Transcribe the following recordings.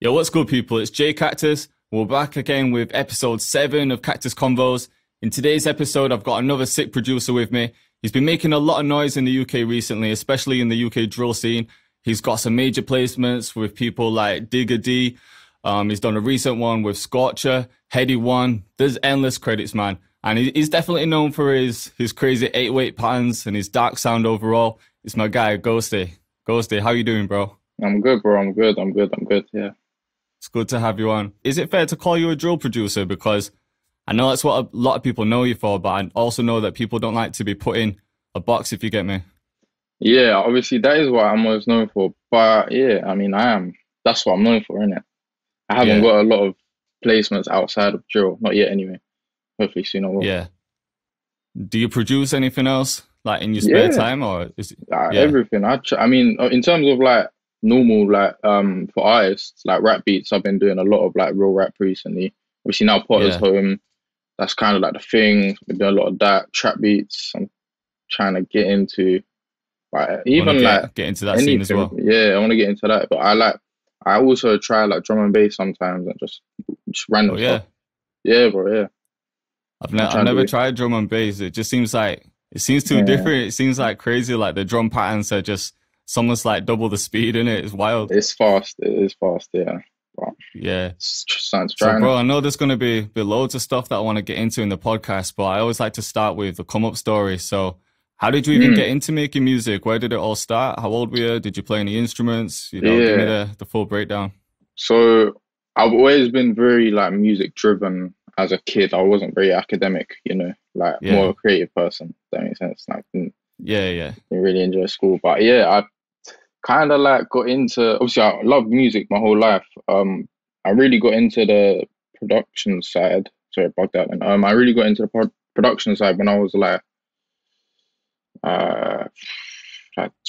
Yo, what's good, people? It's Cactus. We're back again with episode 7 of Cactus Convos. In today's episode, I've got another sick producer with me. He's been making a lot of noise in the UK recently, especially in the UK drill scene. He's got some major placements with people like Digga D. He's done a recent one with Scorcher, Headie One. There's endless credits, man. And he's definitely known for his crazy 808 patterns and his dark sound overall. It's my guy, Ghosty. Ghosty, how you doing, bro? I'm good, bro. I'm good. Yeah. It's good to have you on. Is it fair to call you a drill producer? Because I know that's what a lot of people know you for, but I also know that people don't like to be put in a box, if you get me. Yeah, obviously that is what I'm most known for. But yeah, I mean, I am. That's what I'm known for, innit? I haven't got a lot of placements outside of drill. Not yet, anyway. Hopefully soon I will. Yeah. Do you produce anything else, like in your spare time, or is it, everything? I mean, in terms of like normal, like for artists, like rap beats, I've been doing a lot of like real rap recently. Obviously now Potter's Home, that's kind of like the thing. I've been doing a lot of that. Trap beats, I'm trying to get into. Like, even get into that scene as well. Yeah, I want to get into that. But I also try like drum and bass sometimes and just random stuff. Yeah, bro, yeah. I've never tried drum and bass. It just seems too different. It seems like crazy. Like the drum patterns are just almost like double the speed in it. It's wild. It's fast. It is fast, yeah. But yeah. Sounds so, bro, I know there's going to be loads of stuff that I want to get into in the podcast, but I always like to start with the come up story. So how did you even get into making music? Where did it all start? How old were you? Did you play any instruments? You know, give me the full breakdown. So I've always been very like music driven as a kid. I wasn't very academic, you know, like more a creative person. That makes sense. Like didn't really enjoy school. But yeah, I kind of like got into, obviously I love music my whole life. I really got into the production side. Sorry, bugged out. And I really got into the production side when I was like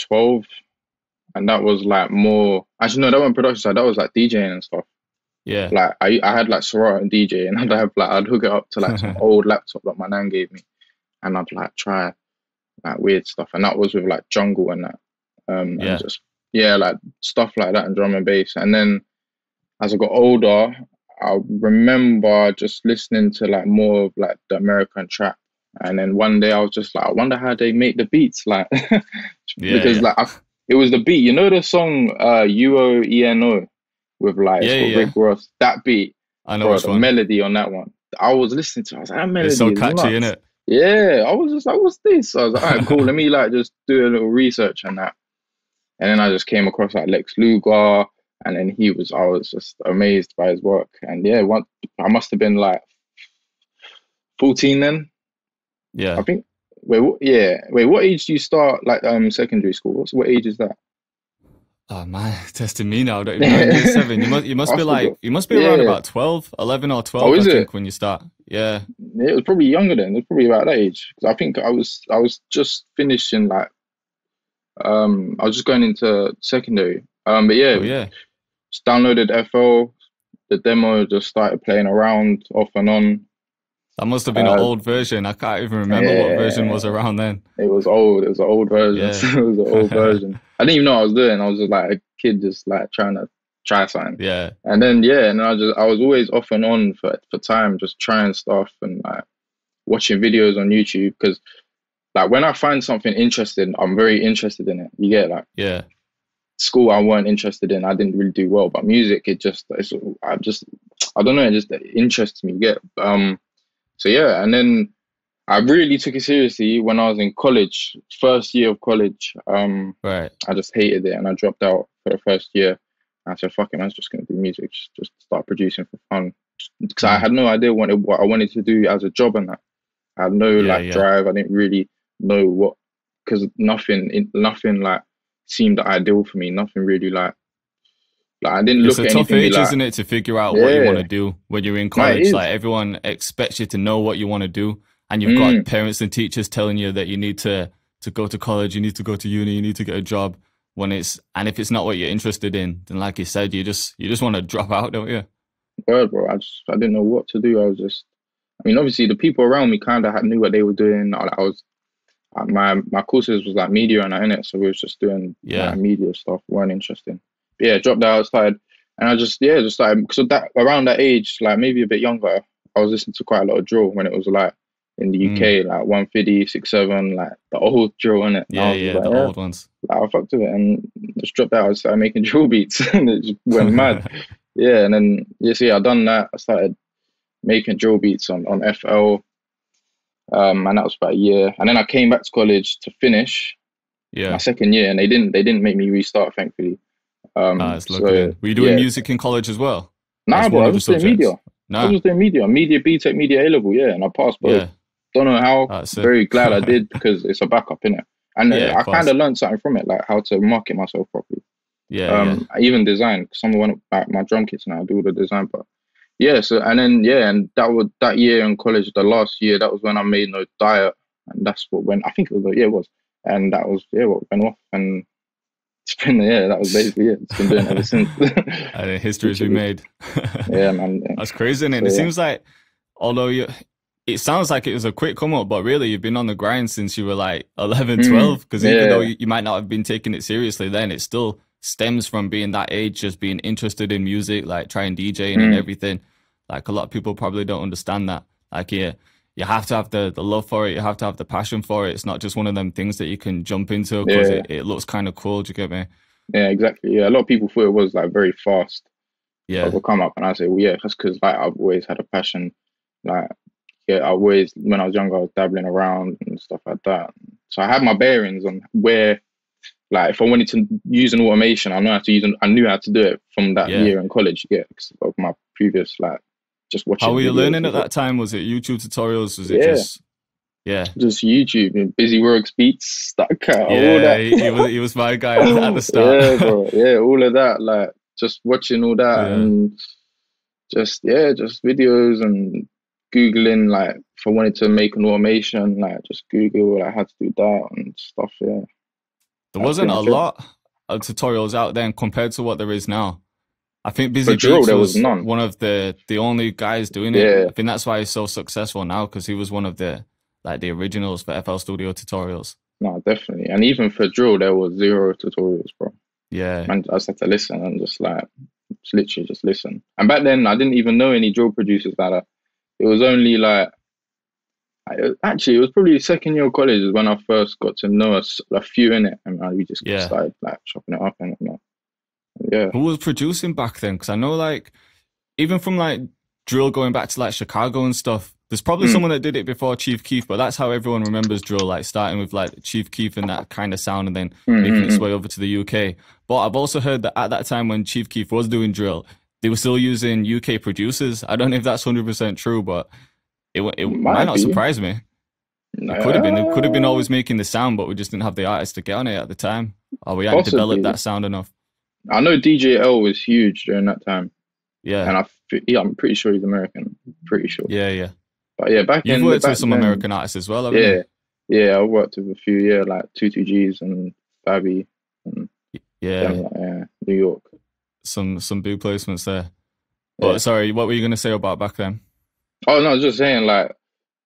12, and that was like more. Actually, no, that wasn't production side. That was like DJing and stuff. Yeah. Like I had like Serato and DJ, and I'd hook it up to like some old laptop that my nan gave me, and I'd like try like weird stuff, and that was with like jungle and that. And just like stuff like that and drum and bass. And then as I got older, I remember just listening to like more of like the American trap. And then one day I was just like, I wonder how they make the beats, like because like it was the beat. You know the song UOENO with like Rick Ross. That beat, I know the melody on that one. I was listening to. I was like, that melody it's so is catchy, nuts. innit? Yeah, I was just like, what's this? I was like, all right, cool. Let me like just do a little research on that. And then I just came across like Lex Luger, and then I was just amazed by his work. And yeah, I must have been like 14 then. Yeah. I think. Wait, what age do you start like secondary school? What age is that? Oh man, testing me now. I don't even know. Year 7. You must be around about 12, 11 or 12. Oh, is I it? think when you start. Yeah. It was probably younger then. It was probably about that age. Because I think I was just finishing like I was just going into secondary. But just downloaded FL. The demo just started playing around off and on. That must have been an old version. I can't even remember what version was around then. It was old. It was an old version. Yeah. It was an old version. I didn't even know what I was doing. I was just like a kid, just like trying to try something. Yeah. And then I was always off and on for time, just trying stuff and like watching videos on YouTube, because like when I find something interesting, I'm very interested in it. You get like school I weren't interested in. I didn't really do well, but music I don't know. It just interests me. You get So yeah, and then I really took it seriously when I was in college, first year of college. Right. I just hated it and I dropped out for the first year. And I said, fuck it, I was just going to do music, just start producing for fun. Because I had no idea what I wanted to do as a job and that. I had no drive. I didn't really know what, because nothing like seemed ideal for me. Nothing really like I didn't look at anything. It's a tough age, isn't it, to figure out what you want to do when you're in college? Like everyone expects you to know what you want to do, and you've got parents and teachers telling you that you need to go to college, you need to go to uni, you need to get a job. And if it's not what you're interested in, then like you said, you just want to drop out, don't you? Word, bro. I didn't know what to do. I mean, obviously the people around me kind of knew what they were doing. My courses was like media and that, innit, so we was just doing like, media stuff. Weren't interesting. But yeah, dropped out, started And I just started, because that around that age, like maybe a bit younger, I was listening to quite a lot of drill when it was like in the UK, like 150, 6-7, like the old drill in it. And I Yeah, was just yeah, like, the yeah, old ones. like, I fucked with it and just dropped out. I started making drill beats and it just went mad. Yeah, and then I done that. I started making drill beats on FL, and that was about a year. And then I came back to college to finish my Yeah. second year, and they didn't make me restart, thankfully. Nice, lucky So then. Were you doing yeah, music in college as well? nah, That's but one I of the was doing media. subjects. I Nah. was doing media BTech, media A level, yeah, and I passed both. Yeah. Don't know how. That's it. Very glad I did because it's a backup in it, and Yeah, of I kind course. of learned something from it, like how to market myself properly. Yeah, yeah. I even design. Some of one like my drum kits now, I do all the design part. Yeah, so and then and that year in college, the last year, that was when I made No Diet, and that's what when I think it was it was, and that was what went off, and it's been that was basically it. It's been doing it ever since. And history has been Literally. made. Yeah, man. Yeah. That's crazy, isn't it? So, It yeah. seems like, although it sounds like it was a quick come up, but really you've been on the grind since you were like 11, 12. Because even though you might not have been taking it seriously then, it still stems from being that age, just being interested in music, like trying DJing and everything. Like a lot of people probably don't understand that. Like, yeah, you have to have the love for it. You have to have the passion for it. It's not just one of them things that you can jump into because it looks kind of cool. Do you get me? Yeah, exactly. Yeah, a lot of people thought it was like very fast. Yeah. I would come up and I say, well, yeah, that's because like I've always had a passion. Like, yeah, I always when I was younger, I was dabbling around and stuff like that. So I had my bearings on where, like, if I wanted to use an automation, I knew how to do it from that year in college. Yeah, because of my previous just watching. How were you videos learning at that time? Was it YouTube tutorials? Was it just YouTube, Busy Works beats, that kind, all Yeah, that. he was my guy at the start. Yeah, bro. Yeah, all of that. Like just watching all that and just videos and Googling, like if I wanted to make an automation, like just Google like how to do that and stuff. Yeah. There wasn't a lot of tutorials out then compared to what there is now. I think Busy drill, Beats there was was none. one of the only guys doing it. I think that's why he's so successful now, because he was one of the originals for FL Studio tutorials. No, definitely. And even for drill, there was 0 tutorials, bro. Yeah. And I just had to listen and just literally just listen. And back then, I didn't even know any drill producers like that. It was only actually, it was probably second year of college is when I first got to know a few in it, and we just started chopping it up and whatnot. Yeah. Who was producing back then? Because I know even from drill going back to Chicago and stuff, there's probably someone that did it before Chief Keef, but that's how everyone remembers drill, starting with Chief Keef and that kind of sound and then making its way over to the UK. But I've also heard that at that time when Chief Keef was doing drill, they were still using UK producers. I don't know if that's 100% true, but it might not surprise me. It could have been. They could have been always making the sound, but we just didn't have the artists to get on it at the time. Or we hadn't developed that sound enough. I know DJ L was huge during that time. Yeah. And I'm pretty sure he's American. Pretty sure. Yeah. But yeah, You've worked with some American artists as well, haven't you? Yeah, I worked with a few, like 22Gs and Fabi and New York. Some big placements there. But sorry, what were you gonna say about back then? Oh no, I was just saying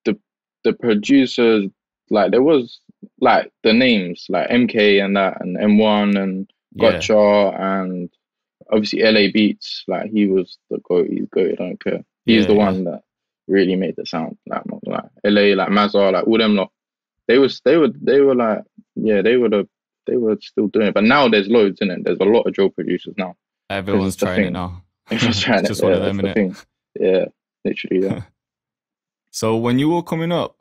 the producers, there was the names like MK and that and M1 and Gotcha and obviously LA Beats, he was the GOAT, he's GOAT, I don't care. He's the one that really made the sound, LA, Mazar, all them lot. They were still doing it. But now there's loads in it. There's a lot of drill producers now. Everyone's trying it now. Everyone's trying it. Just one of them, innit? Yeah, literally, yeah. So when you were coming up,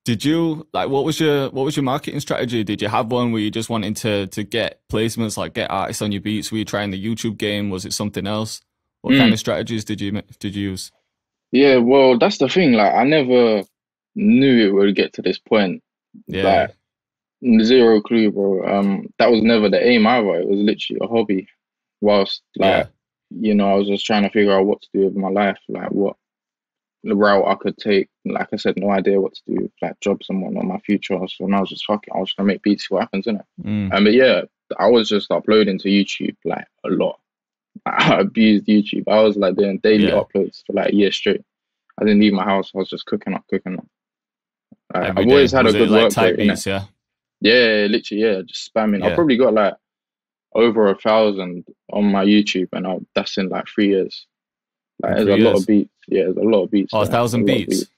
did you what was your marketing strategy? Did you have one where you just wanted to get placements, get artists on your beats? Were you trying the YouTube game? Was it something else? What kind of strategies did you use? Yeah, well, that's the thing. I never knew it would get to this point. Yeah. Zero clue, bro. That was never the aim either. It was literally a hobby. Whilst I was just trying to figure out what to do with my life, what the route I could take. Like I said, no idea what to do, jobs and whatnot, my future. So I was just fuck it. I was just gonna make beats, see what happens, innit? But yeah, I was just uploading to YouTube a lot. I abused YouTube. I was doing daily uploads for a year straight. I didn't leave my house. I was just cooking up. I've always had a good work rate. Beats, yeah, literally, just spamming. I probably got over 1,000 on my YouTube, and that's in like 3 years. Like, In there's a three lot of years. beats. Yeah, there's a lot of beats Oh, a there. A thousand lot of beats. beats.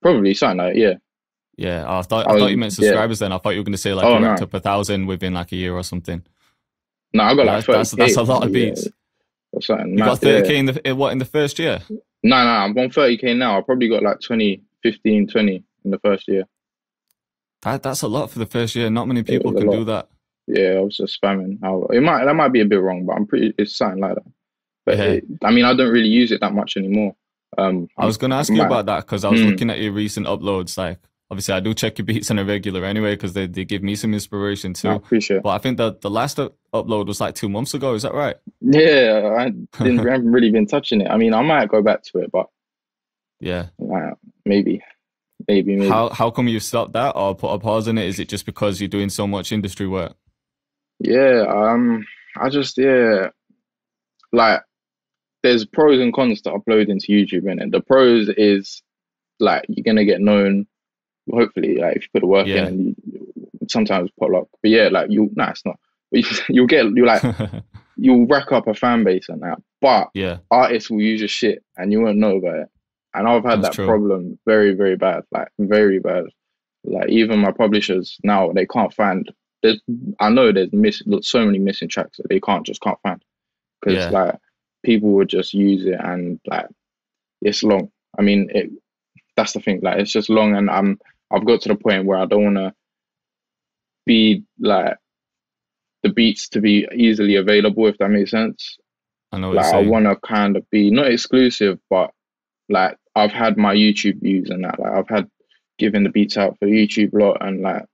Probably something like, yeah. Yeah, I thought you meant Yeah. subscribers then. I thought you were going to say like Oh you racked no, up 1,000 within like a year or something. no, I got like That's 30K. a lot of Yeah, beats. or something You mad. got 30K in the first year? No, I'm on 30K now. I probably got like 20, 15, 20 in the first year. That's a lot for the first year. Not many It people was a can lot. do that. Yeah, I was just spamming. That might be a bit wrong, but I'm pretty. It's something like that. But Yeah. I mean, I don't really use it that much anymore. I was going to ask you about that because I was Mm, looking at your recent uploads. Like, obviously, I do check your beats on a regular anyway because they give me some inspiration I too. appreciate it. But I think that the last upload was like 2 months ago. Is that right? Yeah, I haven't really been touching it. I mean, I might go back to it, but Yeah. maybe. How come you stopped that or put a pause on it? Is it just because you're doing so much industry work? Yeah, I just like there's pros and cons to uploading to YouTube, and the pros is like you're gonna get known. Hopefully, like if you put the work in, Yeah. and sometimes put luck. But yeah, like it's not. But you'll rack up a fan base and that. But Yeah, artists will use your shit, and you won't know about it. And I've had that's that true. problem very, very bad, like very bad. Like even my publishers now, they can't find. I know there's so many missing tracks that they can't find because Yeah. like people would just use it, and like it's long. I mean, that's the thing. Like it's just long, and I've got to the point where I don't want to be like the beats to be easily available, if that makes sense. I know what you're Like I saying. want to kind of be not exclusive, but like I've had my YouTube views and that. Like I've had giving the beats out for YouTube lot, and like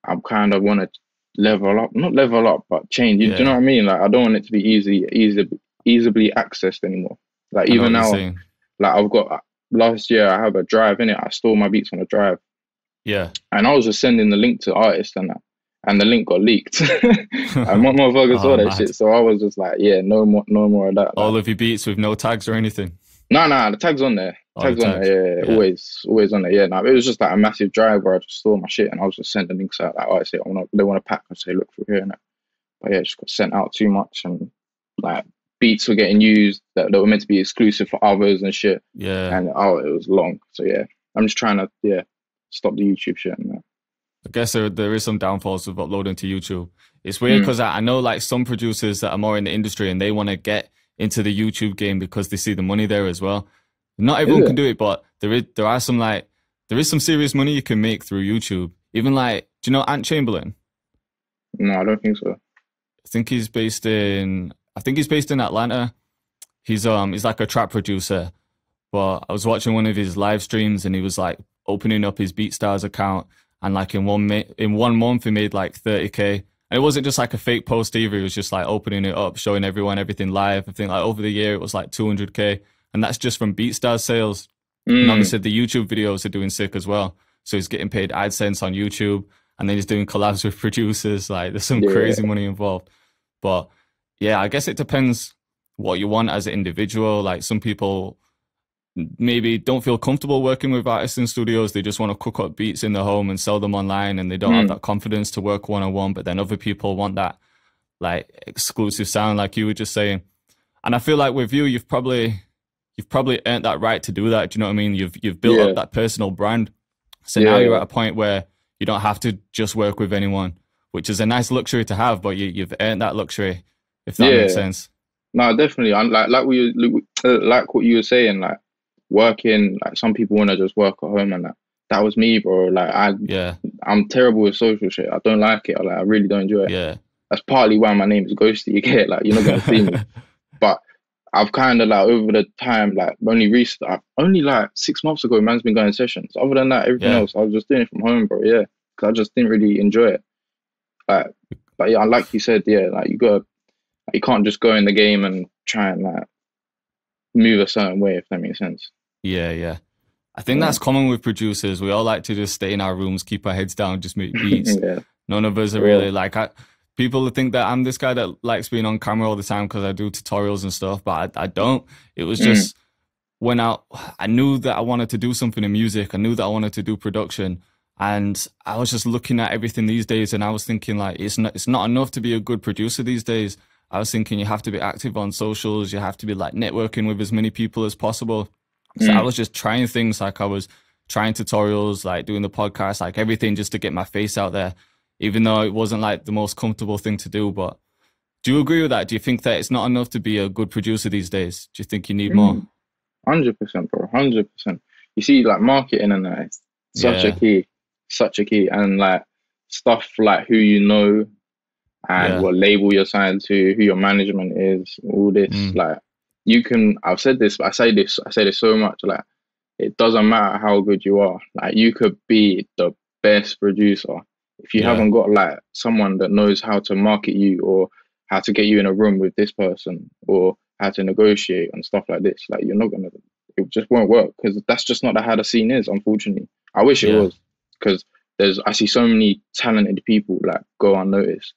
I'm kind of want to level up, not level up, but change. Do you know Yeah, what I mean? Like I don't want it to be easily accessed anymore. Like I know even what you're now, saying. like I've got last year I have a drive in it. I store my beats on a drive, Yeah. and I was just sending the link to artists and that, and the link got leaked. And one motherfucker saw Oh, that shit, mad. so I was just like, yeah, no more of that. Like, All of your beats with no tags or anything. the tag's on there. Oh, the Tags on tags. there, yeah, Yeah. always on there. Yeah, no, it was just like a massive drive where I just store my shit, and I was just sending links out. Like, oh, I say, they want to pack, I say, look through here and that. But yeah, it just got sent out too much, and like beats were getting used that were meant to be exclusive for others and shit. Yeah. And it was long. So yeah, I'm just trying to stop the YouTube shit and that. I guess there is some downfalls with uploading to YouTube. It's weird because I know like some producers that are more in the industry and they want to get into the YouTube game because they see the money there as well. Not everyone can do it, but there is some serious money you can make through YouTube. Even like, do you know Ant Chamberlain? No, I don't think so. I think he's based in Atlanta. He's like a trap producer. But I was watching one of his live streams and he was like opening up his BeatStars account, and like in 1 month he made like 30K. And it wasn't just like a fake post either. It was just like opening it up, showing everyone everything live. I think like over the year it was like 200K, and that's just from BeatStars sales. And obviously the YouTube videos are doing sick as well. So he's getting paid AdSense on YouTube, and then he's doing collabs with producers. Like there's some crazy money involved. But yeah, I guess it depends what you want as an individual. Like some people maybe don't feel comfortable working with artists in studios. They just want to cook up beats in their home and sell them online, and they don't have that confidence to work one-on-one. But then other people want that like exclusive sound, like you were just saying. And I feel like with you, you've probably earned that right to do that. Do you know what I mean? You've built up that personal brand. So now you're at a point where you don't have to just work with anyone, which is a nice luxury to have, but you've earned that luxury, if that makes sense. No, definitely. Like what you were saying, like working, like some people want to just work at home, and that was me, bro. Like I'm terrible with social shit. I don't like it. I really don't enjoy it. Yeah. That's partly why my name is Ghosty. You get like you're not gonna see me, but I've kind of like over the time, like only like 6 months ago, man's been going sessions. Other than that, everything else, I was just doing it from home, bro. Yeah, because I just didn't really enjoy it. Like, but yeah, like you said, yeah, like you can't just go in the game and try and like move a certain way, if that makes sense. Yeah. I think that's common with producers. We all like to just stay in our rooms, keep our heads down, just make beats. None of us are really like, people think that I'm this guy that likes being on camera all the time because I do tutorials and stuff, but I don't. It was just when I knew that I wanted to do something in music. I knew that I wanted to do production. And I was just looking at everything these days, and I was thinking like it's not enough to be a good producer these days. I was thinking you have to be active on socials, you have to be like networking with as many people as possible. So I was just trying things, like I was trying tutorials, like doing the podcast, like everything, just to get my face out there, even though it wasn't like the most comfortable thing to do. But do you agree with that? Do you think that it's not enough to be a good producer these days? Do you think you need more? 100%, bro. 100%. You see, like marketing and that, it's such a key. And like stuff like who you know and what label you're signed to, who your management is, all this. Like you can, I've said this, but I say this so much, like it doesn't matter how good you are. Like you could be the best producer. If you haven't got like someone that knows how to market you, or how to get you in a room with this person, or how to negotiate and stuff like this, like you're not gonna, it just won't work, because that's just not how the scene is, unfortunately. I wish it was, because I see so many talented people like go unnoticed.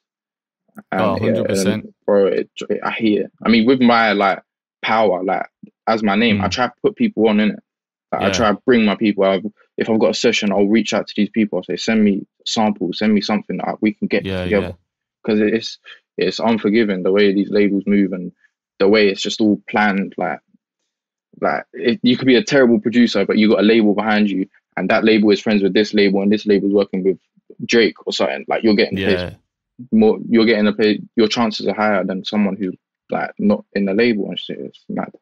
And 100%. Bro, I hear. I mean, with my like power, like as my name, I try to put people on in it. Like, I try to bring my people out. If I've got a session, I'll reach out to these people. I'll say, send me samples, send me something that we can get together. Because it's unforgiving the way these labels move, and the way it's just all planned. Like you could be a terrible producer, but you got a label behind you, and that label is friends with this label, and this label is working with Drake or something. Like you're getting paid more. You're getting a pay. Your chances are higher than someone who's like not in the label and shit. It's mad.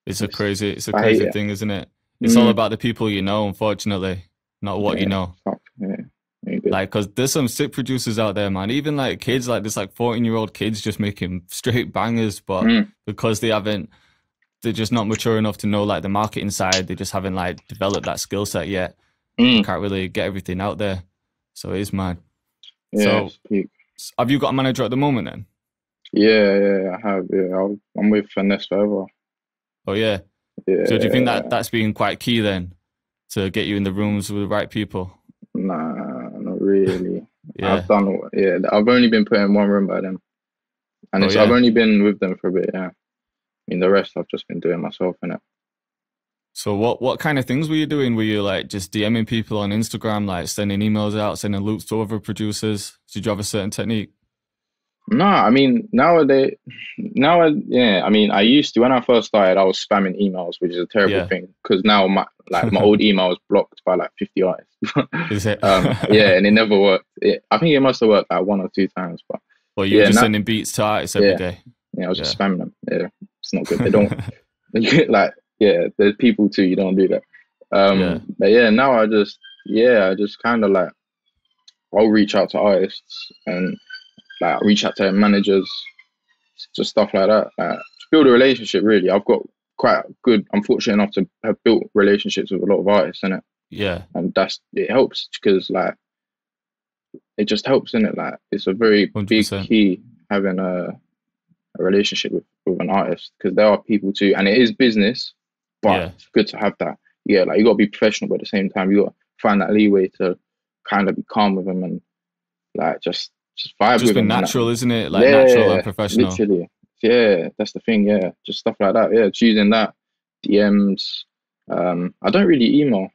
It's a crazy thing, isn't it? It's all about the people you know, unfortunately, not what you know. Like, because there's some sick producers out there, man. Even like kids, like this, like 14-year-old kids just making straight bangers, but because they're just not mature enough to know like the marketing side. They just haven't like developed that skill set yet. They can't really get everything out there. So it is mad. So have you got a manager at the moment then? Yeah, I have. Yeah, I'm with Finesse forever. Oh yeah. So do you think that's been quite key then, to get you in the rooms with the right people? Nah, not really. I've only been put in one room by them, and I've only been with them for a bit. I mean, the rest I've just been doing myself, innit? So what kind of things were you doing? Were you like just DMing people on Instagram, like sending emails out, sending loops to other producers? Did you have a certain technique? No, I mean, I mean, I used to, when I first started, I was spamming emails, which is a terrible thing, because now my old email is blocked by like 50 eyes. Is it? And it never worked. I think it must have worked like 1 or 2 times, but. Well, you were just sending beats to artists every day. Yeah, I was just spamming them. Yeah, it's not good. They don't, like, there's people too, you don't do that. But now I just kind of like, I'll reach out to artists and like reach out to managers, just stuff like that. To build a relationship, really. I've got quite good, I'm fortunate enough to have built relationships with a lot of artists, innit? Yeah. And it helps, because like, it just helps, innit? Like, it's a very 100%. Big key, having a relationship with an artist, because there are people too, and it is business, but it's good to have that. Yeah, like you got to be professional, but at the same time, you got to find that leeway to kind of be calm with them and like just vibe with them. Just natural, isn't it? Like natural and professional. Literally. Yeah, that's the thing. Yeah, just stuff like that. Yeah, choosing that. DMs. I don't really email.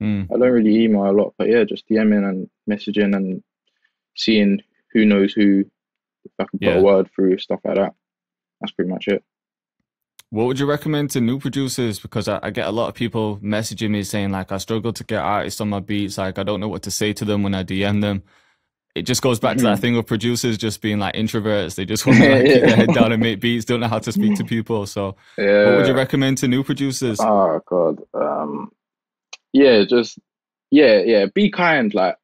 I don't really email a lot, but yeah, just DMing and messaging and seeing who knows who, if I can put a word through, stuff like that. That's pretty much it. What would you recommend to new producers? Because I get a lot of people messaging me saying like, I struggle to get artists on my beats. Like, I don't know what to say to them when I DM them. It just goes back to that thing of producers just being like introverts. They just want to like keep their head down and make beats, don't know how to speak to people. So what would you recommend to new producers? Oh God. Be kind. Like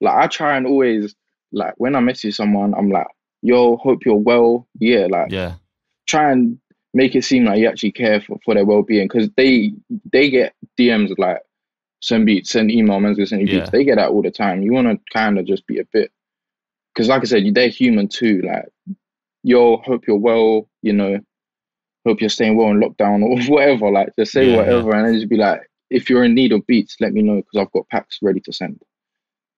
I try and always, like when I message someone, I'm like, yo, hope you're well. Try and make it seem like you actually care for their well-being, because they get DMs like, send beats, send email, man's gonna send you beats. They get that all the time. You want to kind of just be a bit, because like I said, they're human too. Like, yo, hope you're well, you know, hope you're staying well in lockdown or whatever. Like, just say whatever, and then just be like, if you're in need of beats, let me know, because I've got packs ready to send.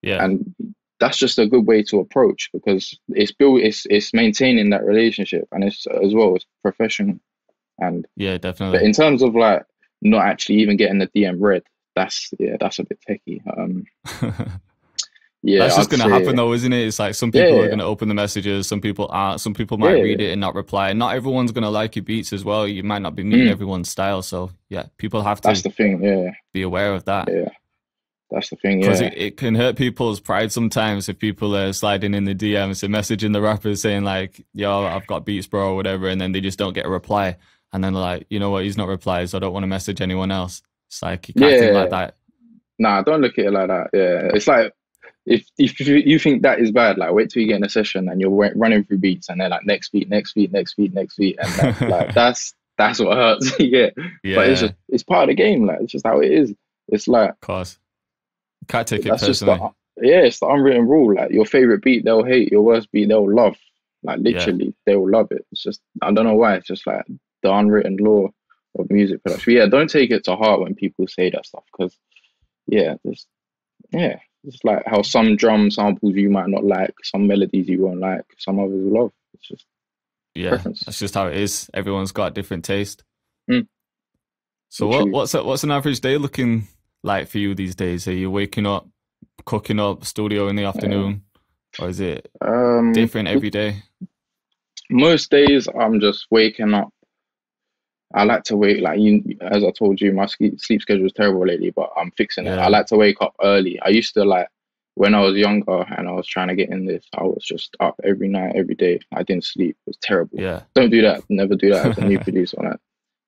And that's just a good way to approach, because it's maintaining that relationship, and it's as well, it's professional. And definitely. But in terms of like not actually even getting the DM read, that's a bit techie. Yeah, that's just I'd gonna say, happen though, isn't it? It's like some people are gonna open the messages, some people aren't, some people might read it and not reply. Not everyone's gonna like your beats as well. You might not be meeting everyone's style. So yeah, people have to that's the thing, be aware of that. Yeah. That's the thing, Because it can hurt people's pride sometimes if people are sliding in the DMs and messaging the rappers saying like, yo, I've got beats, bro, or whatever, and then they just don't get a reply. And then they're like, you know what, he's not replied, so I don't want to message anyone else. It's like, you can't think like that. Nah, don't look at it like that. Yeah, it's like, if you think that is bad, like wait till you get in a session and you're running through beats and then like next beat, and like that's what hurts. yeah. But it's part of the game. Like it's just how it is. It's like, of course, can't take it personally. It's the unwritten rule. Like your favorite beat, they'll hate. Your worst beat, they'll love. Like literally, they'll love it. It's just, I don't know why. It's just like the unwritten law of music production. But yeah, don't take it to heart when people say that stuff, because it's like how some drum samples you might not like, some melodies you won't like, some others will love. It's just preference. That's just how it is. Everyone's got a different taste. So Literally. what's an average day looking like for you these days? Are you waking up, cooking up, studio in the afternoon, or is it different every day? Most days I'm just waking up. I like to wake, like as I told you, my sleep schedule is terrible lately, but I'm fixing it. I like to wake up early. I used to, like, when I was younger and I was trying to get in this, I was just up every night, every day. I didn't sleep. It was terrible. Yeah. Don't do that. Never do that as a new producer. Like,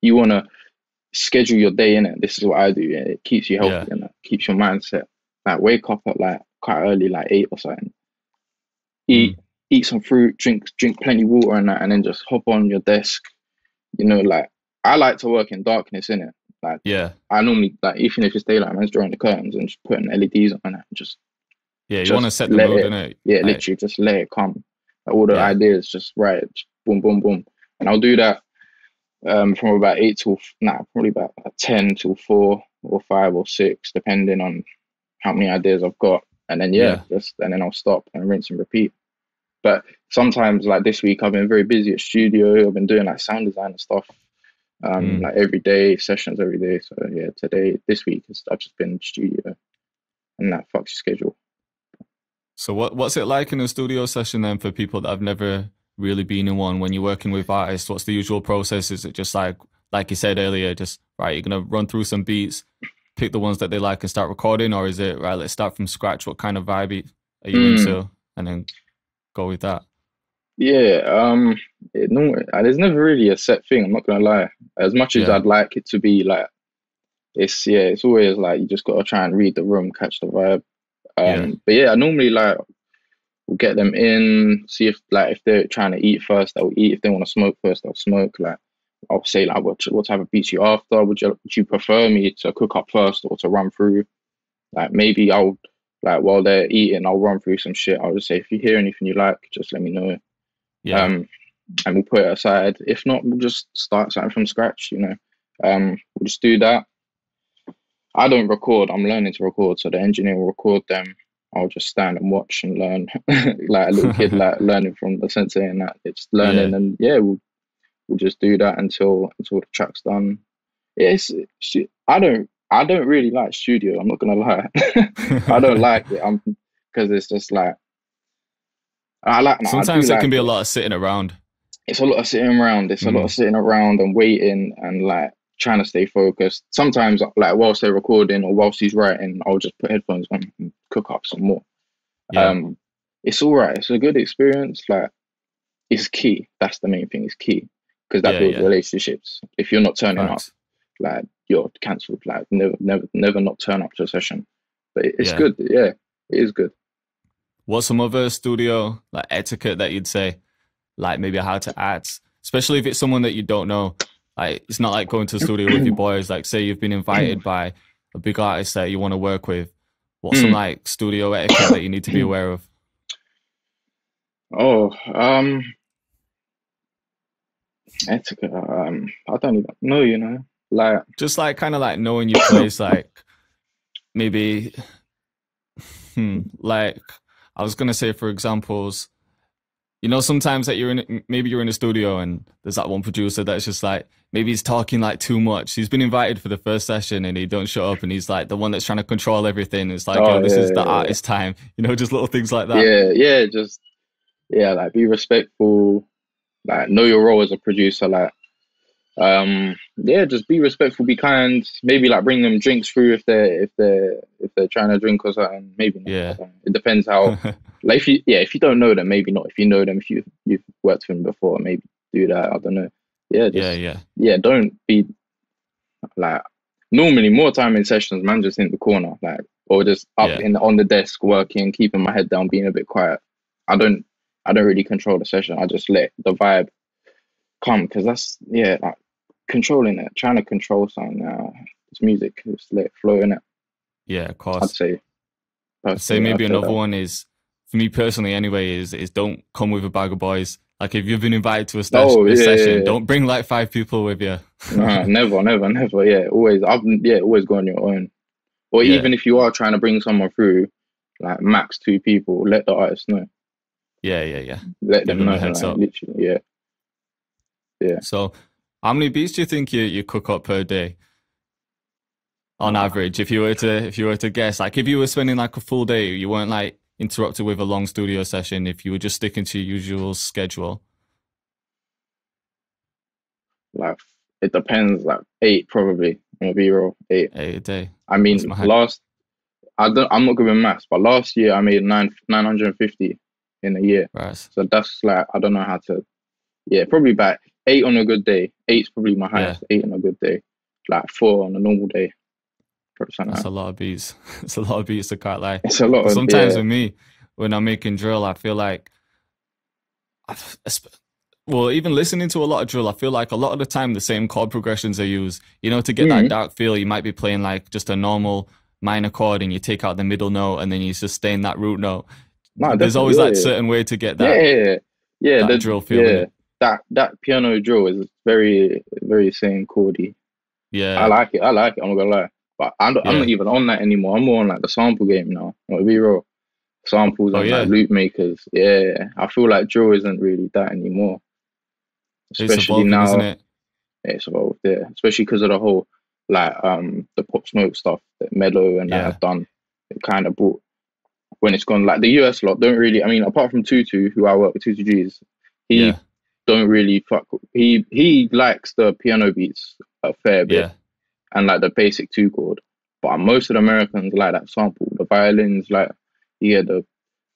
you want to schedule your day in it. This is what I do. Yeah? It keeps you healthy and keeps your mindset. Like, wake up at like quite early, like 8 or something. Eat some fruit, drink plenty of water and that, and then just hop on your desk. You know, like, I like to work in darkness, innit? Like, I normally, like, even if it's daylight, I'm just drawing the curtains and just putting LEDs on and just. Yeah, you want to set the mood, innit? Yeah, literally, just let it come. Like, all the ideas, just write it, just boom, boom, boom. And I'll do that from about 8 till, probably about 10 till 4 or 5 or 6, depending on how many ideas I've got. And then, and then I'll stop and rinse and repeat. But sometimes, like this week, I've been very busy at studio. I've been doing like sound design and stuff. Like every day, sessions every day. So yeah, this week, I've just been in the studio, and that fucks your schedule. So what's it like in a studio session then for people that have never really been in one? When you're working with artists, what's the usual process? Is it just like you said earlier, just right, you're gonna run through some beats, pick the ones that they like and start recording, or is it right, let's start from scratch? What kind of vibe are you into, and then go with that? Yeah, there's never really a set thing. I'm not gonna lie. As much as I'd like it to be, like, it's always like you just gotta try and read the room, catch the vibe. But yeah, I normally like will get them in, see if they're trying to eat first, they'll eat. If they want to smoke first, they'll smoke. Like, I'll say like, what type of beats you after? Would you prefer me to cook up first or to run through? Like, maybe I'll, like, while they're eating, I'll run through some shit. I'll just say, if you hear anything you like, just let me know. And we'll put it aside. If not, we'll just start something from scratch, you know. We'll just do that. I don't record. I'm learning to record, so the engineer will record them. I'll just stand and watch and learn, like a little kid, like learning from the sensei and that. It's learning, and we'll just do that until the track's done. I don't really like studio. I'm not gonna lie. I don't like it. Because it's just like, sometimes it can be a lot of sitting around. It's a lot of sitting around. It's a lot of sitting around and waiting and like trying to stay focused. Sometimes, like, whilst they're recording or whilst he's writing, I'll just put headphones on and cook up some more. It's all right. It's a good experience. Like, it's key. That's the main thing. It's key, because that builds relationships. If you're not turning up, like, you're cancelled. Like, never not turn up to a session. But it's good. Yeah, it is good. What's some other studio like etiquette that you'd say, like maybe how to act, especially if it's someone that you don't know? Like, it's not like going to the studio with your boys. Like, say you've been invited by a big artist that you want to work with. What's some like studio etiquette that you need to be aware of? Etiquette. I don't even know. You know, like, just like kind of like knowing your place. Like, maybe, like, I was gonna say, for examples, You know, sometimes that maybe you're in a studio and there's that one producer that's just like, maybe he's talking like too much. He's been invited for the first session and he don't shut up, and he's like the one that's trying to control everything. It's like, Oh yo, this is the yeah, yeah, artist time. You know, just little things like that. yeah, yeah. Just yeah, like be respectful. Like know your role as a producer. Like yeah, just be respectful, be kind. Maybe like bring them drinks through if they're trying to drink or something. Maybe not. I Yeah. don't know. It depends how. Like if you don't know them, maybe not. If you know them, if you've worked with them before, maybe do that. I don't know. Yeah, Yeah, just yeah. yeah. Don't be like normally more time in sessions, man, just in the corner, like or just up Yeah. in on the desk working, keeping my head down, being a bit quiet. I don't I don't really control the session. I just let the vibe come because that's yeah, like controlling it, trying to control something. It's music, just let it flow in it. Yeah, of I'd course. say I'd say personally, maybe I'd say another that. one is, for me personally anyway, is don't come with a bag of boys. Like if you've been invited to Oh a yeah, session, yeah, yeah. don't bring like 5 people with you. Nah, never, never, never. Yeah, always. Always go on your own. Or Yeah, even if you are trying to bring someone through, like max two people, let the artist know. yeah, yeah, yeah. Let Give them them know, a heads like up. literally, yeah, yeah. So, how many beats do you think you cook up per day on Uh, average? If you were to guess, like if you were spending like a full day, you weren't like interrupted with a long studio session. If you were just sticking to your usual schedule, like it depends. Like eight probably. I'm gonna be real, eight. 8 a day. I That's mean, mad. last I'm not good with maths, but last year I made 950 in a year. Right. So that's like I don't know how to. Yeah, probably about eight on a good day. Eight's probably my Yeah. highest. Eight on a good day. Like four on a normal day. Probably something That's like a that. lot of beats. It's a lot of beats, I can't lie. It's a lot But of sometimes yeah. with me, when I'm making drill, I feel like, well, even listening to a lot of drill, I feel like a lot of the time the same chord progressions are used. You know, to get that Mm, dark feel, you might be playing like just a normal minor chord and you take out the middle note and then you sustain that root note. no, There's definitely. always that Yeah, certain way to get yeah, that yeah, yeah. Yeah, that drill feel in yeah. it. That piano drill is very very same chordy. I Yeah, like it. I like it. I'm not gonna lie. But I'm not yeah. even on that anymore. I'm more on like the sample game now. I'll be real. Samples Oh and like yeah, loop makers. Yeah, I feel like drill isn't really that anymore. it's Especially evolving, isn't now, it? it's evolved. Yeah, especially because of the whole like the Pop Smoke stuff that Mello and that Yeah, have done. It kind of brought when it's gone like the US lot don't really. I mean, apart from Tutu, who I work with, Tutu G's, he yeah, don't really fuck. He likes the piano beats a fair bit yeah, and like the basic two chord. But most of the Americans like that sample, the violins, like yeah, the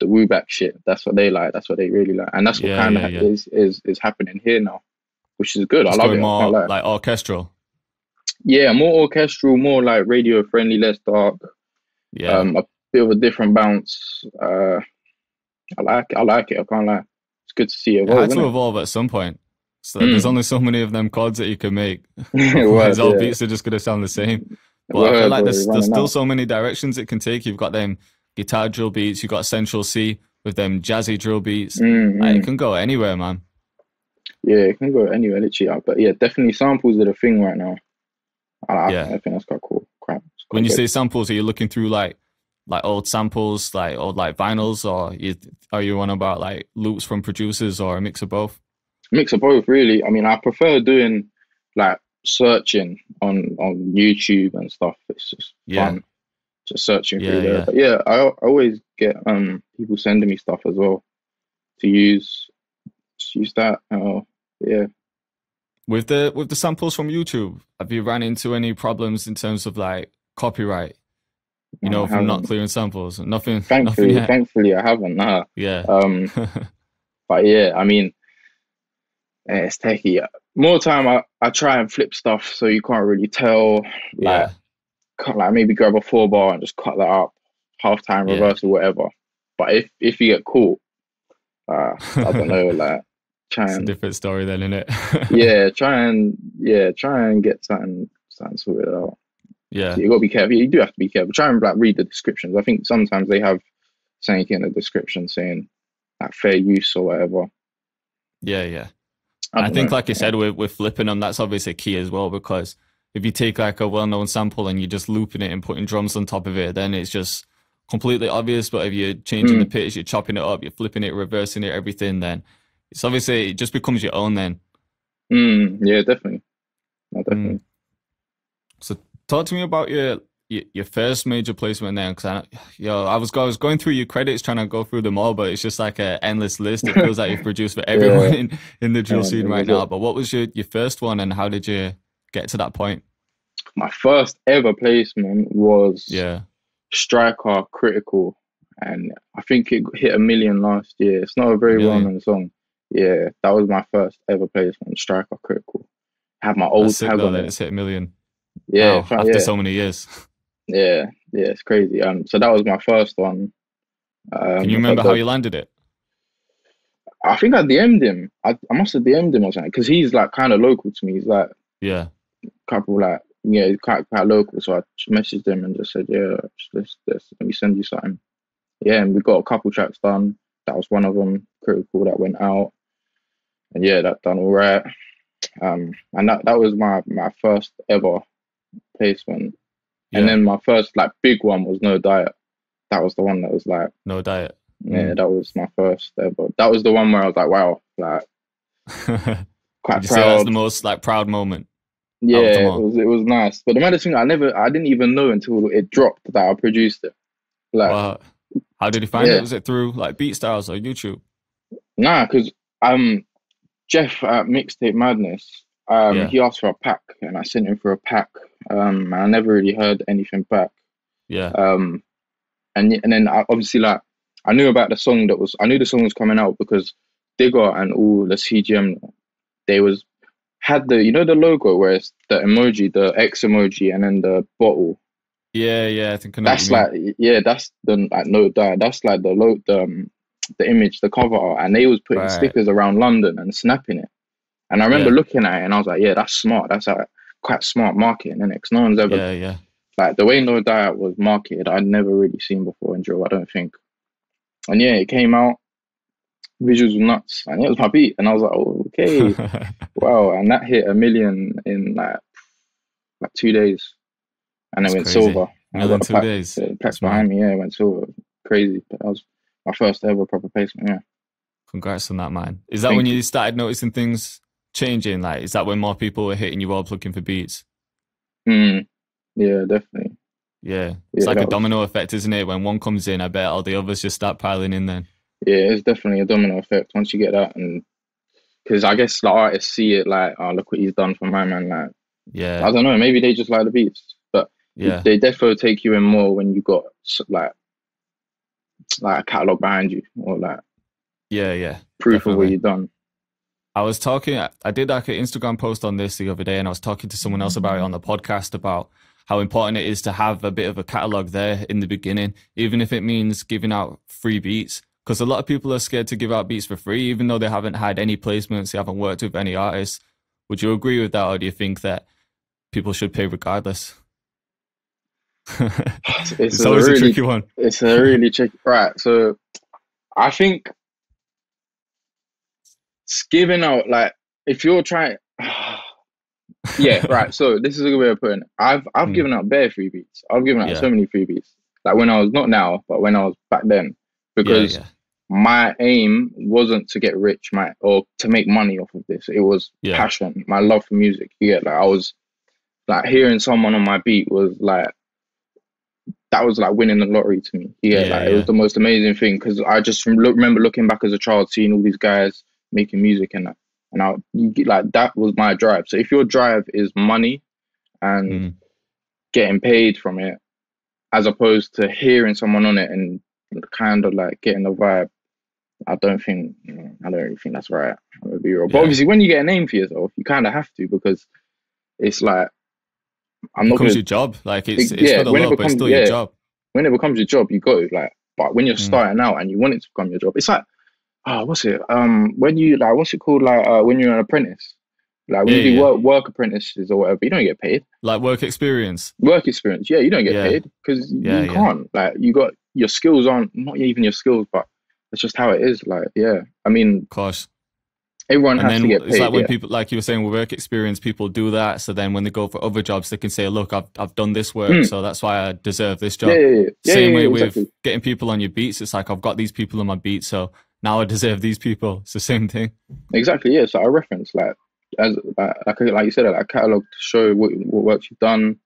woo back shit. That's what they like. That's what they really like, and that's what yeah, kind yeah, of yeah. is happening here now, which is good. I Just love going it. I can't more lie. like orchestral. Yeah, more orchestral, more like radio friendly, less dark. Yeah. A bit of a different bounce. I like it. I like it. I can't lie. It's good to see it It had evolve, to isn't evolve at some point. So there's it? only so many of them chords that you can make. Otherwise, Word, all yeah. beats are just gonna sound the same. But I feel Word, like boy, there's running still out. so many directions it can take. You've got them guitar drill beats. You've got Central C with them jazzy drill beats. Like, it Mm. can go anywhere, man. Yeah, it can go anywhere, literally. But yeah, definitely samples are the thing right now. Yeah. I think that's quite cool. It's When quite you good. say samples, are you looking through like old samples, like old like vinyls, or are you on about like loops from producers or a mix of both? Mix of both, really. I mean, I prefer doing like searching on YouTube and stuff. It's just Yeah, fun, just searching through yeah, there. yeah. But yeah, I always get people sending me stuff as well to use. Just use that. Yeah. With the samples from YouTube, have you ran into any problems in terms of like copyright? You No, know, I from not haven't. clearing samples. Nothing, nothing Thankfully, yet. thankfully, I haven't. Nah. Yeah, Um, but yeah, I mean, it's techie. More time, I try and flip stuff so you can't really tell. Like, yeah, like maybe grab a 4 bar and just cut that up, half time yeah. reverse or whatever. But if you get caught, I don't know, like try It's a and different story then, isn't it? try and get something sorted out. Yeah, So you gotta be careful. You do have to be careful. Try and like read the descriptions. I think sometimes they have something in the description saying like fair use or whatever. yeah, yeah. I I don't think, know. like you Yeah. said, with flipping them, that's obviously key as well, because if you take like a well-known sample and you're just looping it and putting drums on top of it, then it's just completely obvious, but if you're changing the pitch, you're chopping it up, you're flipping it, reversing it, everything, then it's obviously, it just becomes your own then. Yeah, definitely. No, definitely. So talk to me about your first major placement then, because I was going through your credits trying to go through them all, but it's just like an endless list. It feels like you've produced for everyone in the drill scene right now. But what was your first one, and how did you get to that point? My first ever placement was Striker Critical, and I think it hit 1 million last year. It's not a very well-known song. Yeah, that was my first ever placement, Striker Critical. I have my old tag on it. It's hit 1 million. Yeah, now, after so many years. Yeah, it's crazy. So that was my first one. Can you remember how you landed it? I think I DM'd him. I must have DM'd him or something, because he's like kind of local to me. He's like couple like he's quite local. So I just messaged him and just said, let me send you something. Yeah, and we got a couple tracks done. That was one of them, Critical, that went out. And yeah, that done all right. And that was my first ever placement. And then my first like big one was No Diet. That was the one that was like No Diet. Yeah, that was my first ever. That was the one where I was like, wow, like quite proud. Say that's the most like proud moment? Yeah, it was nice. But the matter thing, I didn't even know until it dropped that I produced it. Like, wow. How did you find it? Was it through like BeatStars or YouTube? Nah, because Jeff at Mixtape Madness, he asked for a pack, and I sent him for a pack. And I never really heard anything back. Yeah. And then obviously like I knew about the song I knew the song was coming out because Digga and all the CGM, they had the, you know, the logo where it's the emoji, the X emoji, and then the bottle. Yeah, I think I know that's like that's the like No Diet. That's like the image, the cover art, and they was putting stickers around London and snapping it. And I remember looking at it and I was like, yeah, that's smart. That's like quite smart marketing, innit? Because no one's ever like the way No Diet was marketed, I'd never really seen before in drill, I don't think. And yeah, it came out, visuals were nuts, and it was my beat, and I was like, oh, okay, wow. And that hit 1 million in like 2 days, and it went silver. And I got the 2 days. The plaques behind me, it went silver. Crazy. But that was my first ever proper placement. Congrats on that, man. Is that when you started noticing things changing? Like, is that when more people were hitting you up looking for beats? Yeah, definitely. Yeah, it's like a domino effect, isn't it? When one comes in, I bet all the others just start piling in then. Yeah, it's definitely a domino effect once you get that. And because I guess like artists see it like, oh, look what he's done for my man. Like, I don't know, maybe they just like the beats, but they definitely take you in more when you got like a catalog behind you, or like proof of what you've done. I did like an Instagram post on this the other day, and I was talking to someone else about it on the podcast about how important it is to have a bit of a catalog there in the beginning, even if it means giving out free beats. Because a lot of people are scared to give out beats for free, even though they haven't had any placements, they haven't worked with any artists. Would you agree with that, or do you think that people should pay regardless? It's always a tricky one. It's a really tricky. Right, so I think it's giving out, like, if you're trying... Yeah, right. So this is a good way of putting it. I've given out bare free beats. I've given out so many free beats. Like when I was, not now, but when I was back then. Because my aim wasn't to get rich, or to make money off of this. It was passion, my love for music. You get, like, I was like, hearing someone on my beat was like, that was like winning the lottery to me. It was the most amazing thing, because I just remember looking back as a child, seeing all these guys making music and that. And that was my drive. So if your drive is money and getting paid from it, as opposed to hearing someone on it and kind of like getting the vibe, I don't really think that's right. I'm gonna be real. But obviously, when you get a name for yourself, you kind of have to, because it's like, it becomes your job. Like it's for the love, but it's still your job. When it becomes your job, you go, like. But when you're starting out and you want it to become your job, it's like, what's it? When you like, what's it called? Like, when you're an apprentice, like when you do work apprentices or whatever, you don't get paid. Like work experience. Work experience, you don't get paid, because you can't. Like, you got your skills aren't, not even your skills, but it's just how it is. Like, I mean, of course. Everyone And has to then get it's paid. like when Yeah. people, like you were saying, with work experience, people do that. So then when they go for other jobs, they can say, look, I've done this work, so that's why I deserve this Yeah, job. Same way with exactly. getting people on your beats. It's like, I've got these people on my beat, so now I deserve these people. It's the same thing. Exactly, yeah. So I reference like as like you said, like a catalog to show what works you've done.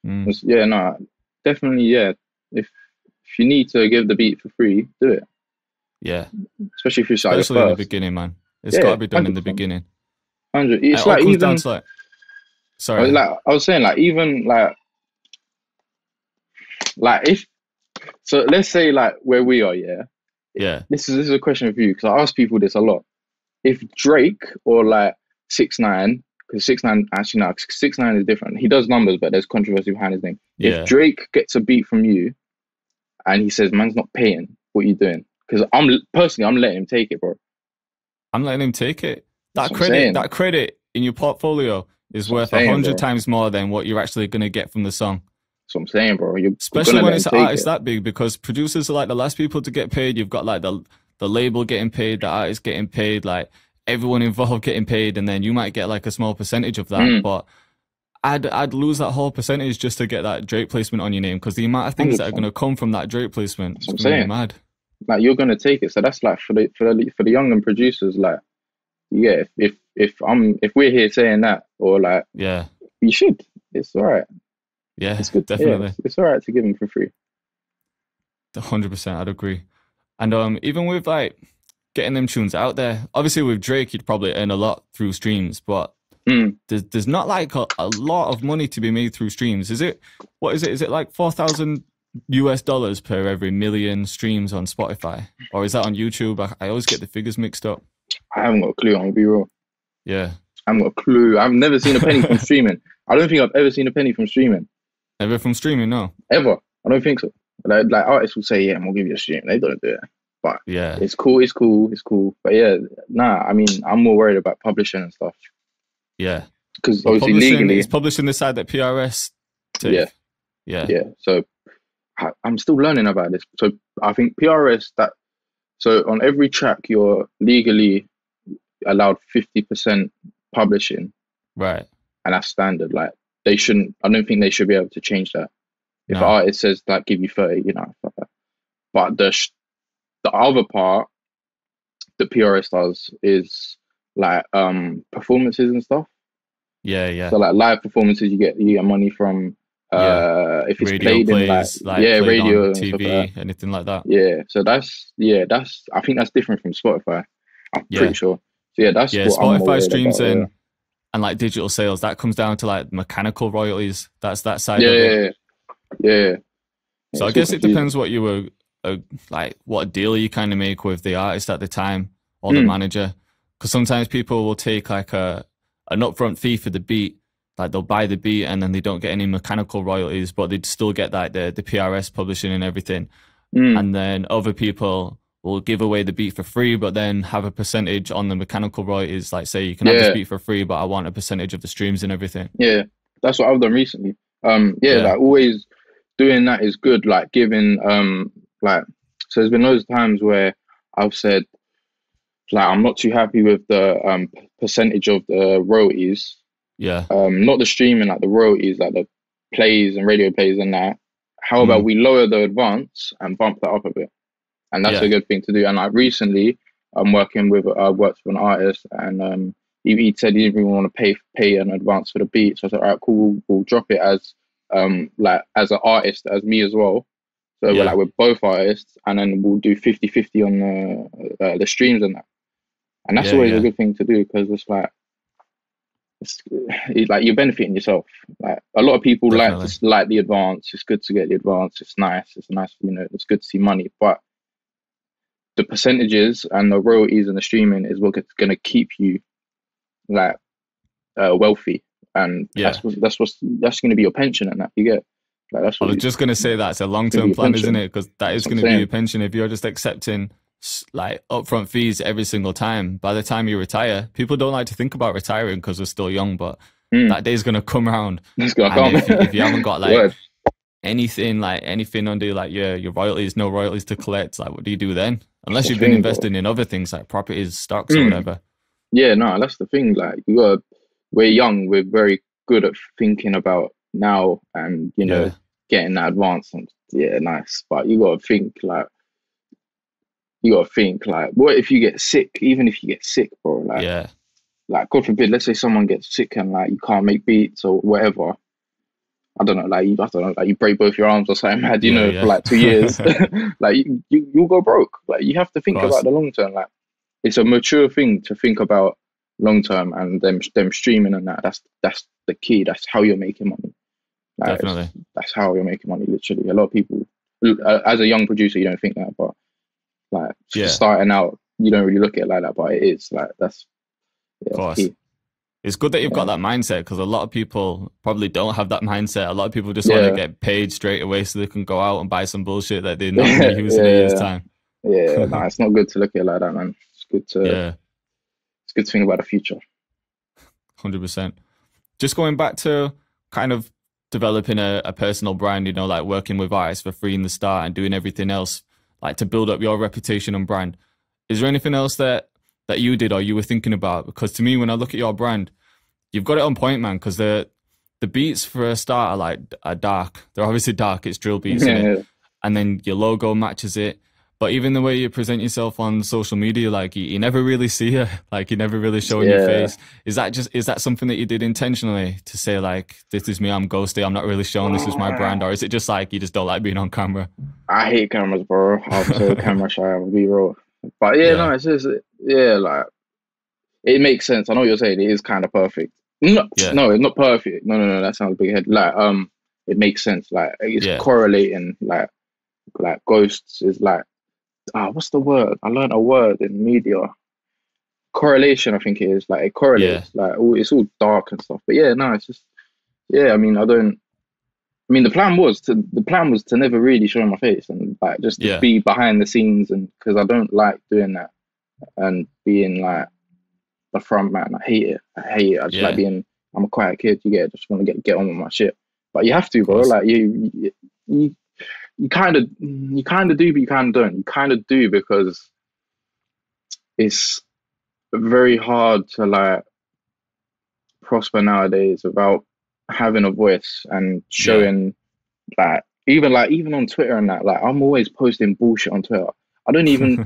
Mm. Yeah, no, definitely, yeah. If you need to give the beat for free, do it. Yeah. Especially if you're like your Especially in the first. beginning, man. It's got Yeah, to be done in the 100%. beginning. 100. It It's all like comes down even to like, sorry. I was saying like even like if so let's say like where we are, yeah. Yeah. This is a question for you because I ask people this a lot. If Drake or like 6ix9ine, because 6ix9ine actually no, 6ix9ine is different. He does numbers, but there's controversy behind his name. If Yeah. Drake gets a beat from you and he says, "Man's not paying," what are you doing? Because I'm letting him take it, bro. I'm letting him take it. That's what I'm saying. That credit in your portfolio is worth 100 times more than what you're actually going to get from the song. That's what I'm saying, bro. Especially when it's an artist that big, because producers are like the last people to get paid. You've got like the label getting paid, the artist getting paid, like everyone involved getting paid, and then you might get like a small percentage of that. But I'd lose that whole percentage just to get that Drake placement on your name, because the amount of things 100%. That are going to come from that Drake placement, that's what I'm saying. Mad. Like you're gonna take it. So that's like for the younger producers, like yeah, if we're here saying that, or like yeah, you should. It's all right. Yeah, it's good. Definitely. Yeah, it's all right to give them for free. 100%, I'd agree. And even with like getting them tunes out there, obviously with Drake, you'd probably earn a lot through streams, but there's not like a lot of money to be made through streams. Is it? What is it? Is it like $4,000 per every million streams on Spotify, or is that on YouTube? I always get the figures mixed up. I haven't got a clue. I'm gonna be real. Yeah, I haven't got a clue. I've never seen a penny from streaming. I don't think I've ever seen a penny from streaming. Ever from streaming? No. Ever? I don't think so. Like artists will say, "Yeah, I'm gonna give you a stream." They don't do it. But yeah, it's cool. It's cool. But yeah, nah. I mean, I'm more worried about publishing and stuff. Yeah, because obviously legally, it's publishing the side that PRS take. Yeah. So I'm still learning about this. So I think PRS so on every track you're legally allowed 50% publishing, right? And that's standard. Like I don't think they should be able to change that. If an artist says like give you 30, but the other part the PRS does is like performances and stuff. Yeah. So like live performances, you get money from if it's radio played plays, in like radio on TV, like anything like that. Yeah, so that's I think that's different from Spotify. I'm pretty sure. So that's what Spotify streams about, and like digital sales, that comes down to like mechanical royalties. That's that side of it. Yeah. So I guess it depends what you were like, what deal you kind of make with the artist at the time or the manager, because sometimes people will take like an upfront fee for the beat. Like they'll buy the beat and then they don't get any mechanical royalties, but they'd still get like the PRS publishing and everything. And then other people will give away the beat for free, but then have a percentage on the mechanical royalties. Like say you can have this beat for free, but I want a percentage of the streams and everything. Yeah, that's what I've done recently. Like always doing that is good. Like giving so there's been those times where I've said like I'm not too happy with the percentage of the royalties. Yeah. Not the streaming, like the royalties, like the plays and radio plays and that. How about we lower the advance and bump that up a bit? And that's a good thing to do. And like recently, I'm working with worked with an artist, and he said he didn't even want to pay an advance for the beat. So I said, all right, cool, we'll drop it as like as an artist, as me as well. So we're both artists, and then we'll do 50-50 on the streams and that. And that's always a good thing to do, because it's like you're benefiting yourself. Like a lot of people like the advance. It's good to get the advance. It's nice. It's it's good to see money. But the percentages and the royalties and the streaming is what's going to keep you like wealthy, and that's going to be your pension, and that you get. Like, that's what I was just going to say that's a long-term plan, isn't it? Because that is going to be your pension. If you're just accepting like upfront fees every single time, by the time you retire, people don't like to think about retiring because we're still young, but that day's going to come around. If you haven't got like anything under like your royalties, no royalties to collect, like what do you do then? Unless you've been investing in other things like properties, stocks or whatever. Yeah, no, that's the thing. Like, we're young, we're very good at thinking about now and, Yeah, getting that advance and yeah, nice. But you gotta think like, what if you get sick? Even if you get sick, bro, yeah, like God forbid, let's say someone gets sick and like you can't make beats or whatever. I don't know, like you break both your arms or something mad, yeah, for yeah. like 2 years. Like you'll go broke. Like you have to Of think about course, the long term. Like it's a mature thing to think about long term and them streaming and that. That's the key. That's how you're making money. Like definitely. that's how you're making money. Literally, a lot of people, as a young producer, you don't think that, but like Yeah, of starting out, you don't really look at it like that. But it is like that's course. key. It's good that you've got Yeah, that mindset because a lot of people probably don't have that mindset. A lot of people just want to yeah, get paid straight away so they can go out and buy some bullshit that they're not going to yeah, use in a year's yeah. time. Yeah, no, it's not good to look at it like that, man. Yeah, It's good to think about the future. 100%. Just going back to kind of developing a personal brand, like working with artists for free in the start and doing everything else, like to build up your reputation and brand. Is there anything else that you did or you were thinking about? Because to me, when I look at your brand, you've got it on point, man. Because the beats for a start are dark. They're obviously dark. It's drill beats in it, Yeah, and then your logo matches it. But even the way you present yourself on social media, like you never really see it, like you never really showing your yeah. face. Is that something that you did intentionally to say like, this is me, I'm Ghosty, I'm not really showing this is my brand, or is it just like you just don't like being on camera? I hate cameras, bro. I'm so camera shy. I'll be real. But yeah, no, Yeah, it's just yeah, like it makes sense. I know what you're saying. It is kind of perfect. No, yeah, no, it's not perfect. No, no, no. That sounds big head. Like it makes sense. Like it's yeah. correlating. Like ghosts is like what's the word? I learned a word in media. Correlation, I think it is. Like it Yeah, correlates. Like it's all dark and stuff. But yeah, no, it's just yeah. I mean, I don't. I mean, the plan was to never really show my face and like just to yeah, be behind the scenes and because I don't like doing that and being like the front man. I hate it. I hate it. I just like yeah, being. I'm a quiet kid. You get. Just want to get on with my shit. But you have to, of bro. course. Like you kind of do, but you kind of don't. You kind of do because it's very hard to like prosper nowadays without having a voice and Yeah. showing like even on Twitter and that like I'm always posting bullshit on Twitter. I don't even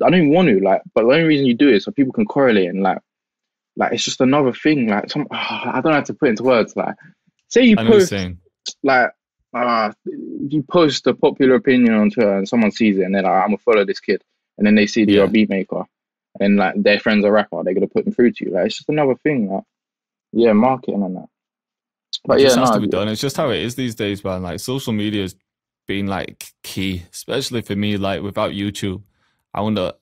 I don't even want to like, but the only reason you do it is so people can correlate and like it's just another thing. Like I don't have to put into words. Like say you I know what you're post saying. like if you post a popular opinion on Twitter and someone sees it and they're like I'm gonna follow this kid and then they see that you're a Yeah. beat maker and like their friend's a rapper, they're gonna put them through to you. Like it's just another thing. Like yeah, marketing and that. It But yeah, just has to no, be done. It's just how it is these days, man. Like social media has been like key, especially for me. Like without YouTube, I wonder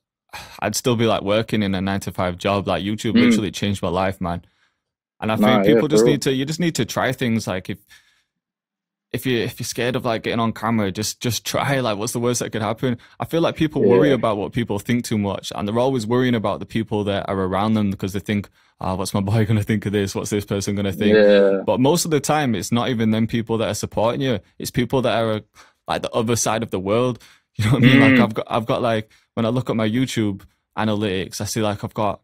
I'd still be like working in a 9 to 5 job. Like YouTube mm, literally changed my life, man. And I nah, think yeah, people for real. you just need to try things. Like if you're scared of like getting on camera, just try. Like, what's the worst that could happen? I feel like people worry Yeah, about what people think too much, and they're always worrying about the people that are around them because they think, "Ah, what's my boy gonna think of this? What's this person gonna think?" yeah, But most of the time, it's not even them people that are supporting you. It's people that are like the other side of the world. You know what I mean? Like mm, I've got like when I look at my YouTube analytics, I see like I've got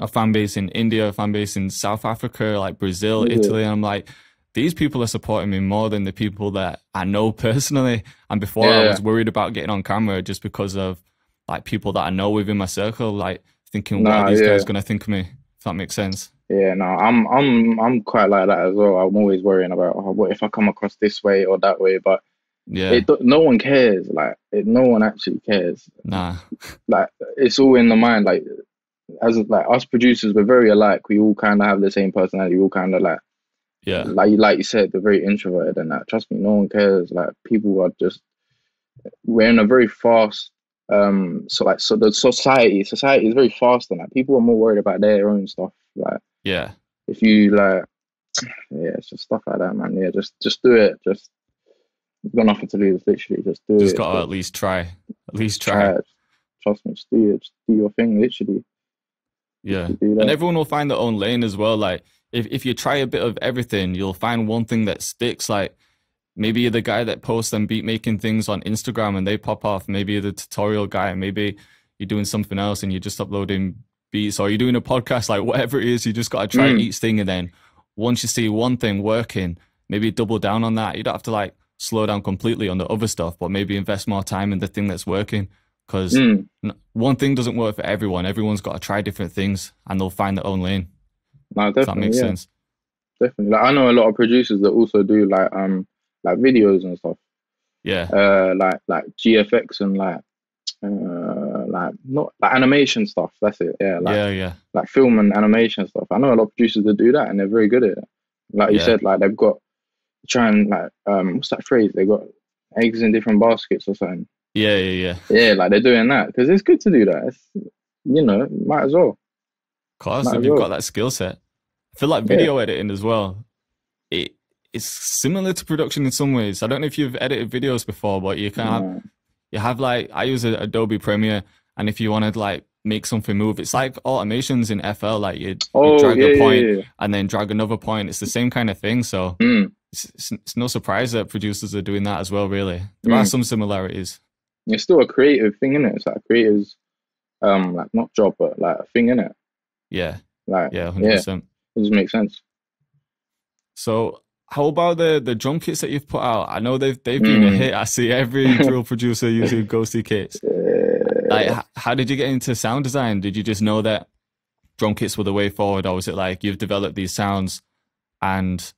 a fan base in India, a fan base in South Africa, like Brazil, yeah, Italy. And I'm like, these people are supporting me more than the people that I know personally. And before I yeah. was worried about getting on camera just because of like people that I know within my circle, like thinking, what are Nah, these guys yeah, gonna think of me? If that makes sense. yeah. No, I'm quite like that as well. I'm always worrying about what if I come across this way or that way, but Yeah. no one cares. Like no one actually cares. Nah. Like it's all in the mind. Like as like us producers, we're very alike. We all kind of have the same personality. We all kind of Yeah. like you said, we're very introverted and that. Trust me, no one cares. Like people are just we're in a very fast so the society is very fast and that people are more worried about their own stuff. Like Yeah. if you like yeah, it's just stuff like that, man. Yeah, just do it. Just you've got nothing to lose, literally. Just do Just it. gotta at Just least try. At least try try. it. Trust me, just do it. Just do your thing, literally. Yeah. Literally do And that. everyone will find their own lane as well. Like if you try a bit of everything, you'll find one thing that sticks. Like maybe you're the guy that posts them beat making things on Instagram and they pop off. Maybe you're the tutorial guy. Maybe you're doing something else and you're just uploading beats, or you're doing a podcast, like whatever it is, you just got to try each thing. And then once you see one thing working, maybe double down on that. You don't have to like slow down completely on the other stuff, but maybe invest more time in the thing that's working. Because one thing doesn't work for everyone. Everyone's got to try different things and they'll find their own lane. No, definitely. If that makes sense. Definitely. Like, I know a lot of producers that also do like videos and stuff. Yeah. Like GFX and like not like animation stuff. That's it. Yeah. Like film and animation stuff. I know a lot of producers that do that and they're very good at it. Like you said, like they've got try and like what's that phrase? They got eggs in different baskets or something. Yeah. Yeah, like they're doing that because it's good to do that. It's, might as well. Of course, if you've got that skill set. I feel like video editing as well. It's similar to production in some ways. I don't know if you've edited videos before, but you can have like, I use Adobe Premiere, and if you want to like make something move, it's like automations in FL. Like you drag a point and then drag another point. It's the same kind of thing. So it's no surprise that producers are doing that as well. Really, there are some similarities. It's still a creative thing, isn't it? It's like a creative's like not job, but like a thing, innit? Yeah. Like 100%. It just makes sense. So how about the drum kits that you've put out? I know they've been a hit. I see every drill producer using Ghosty kits. Like, how did you get into sound design? Did you just know that drum kits were the way forward, or was it like you've developed these sounds and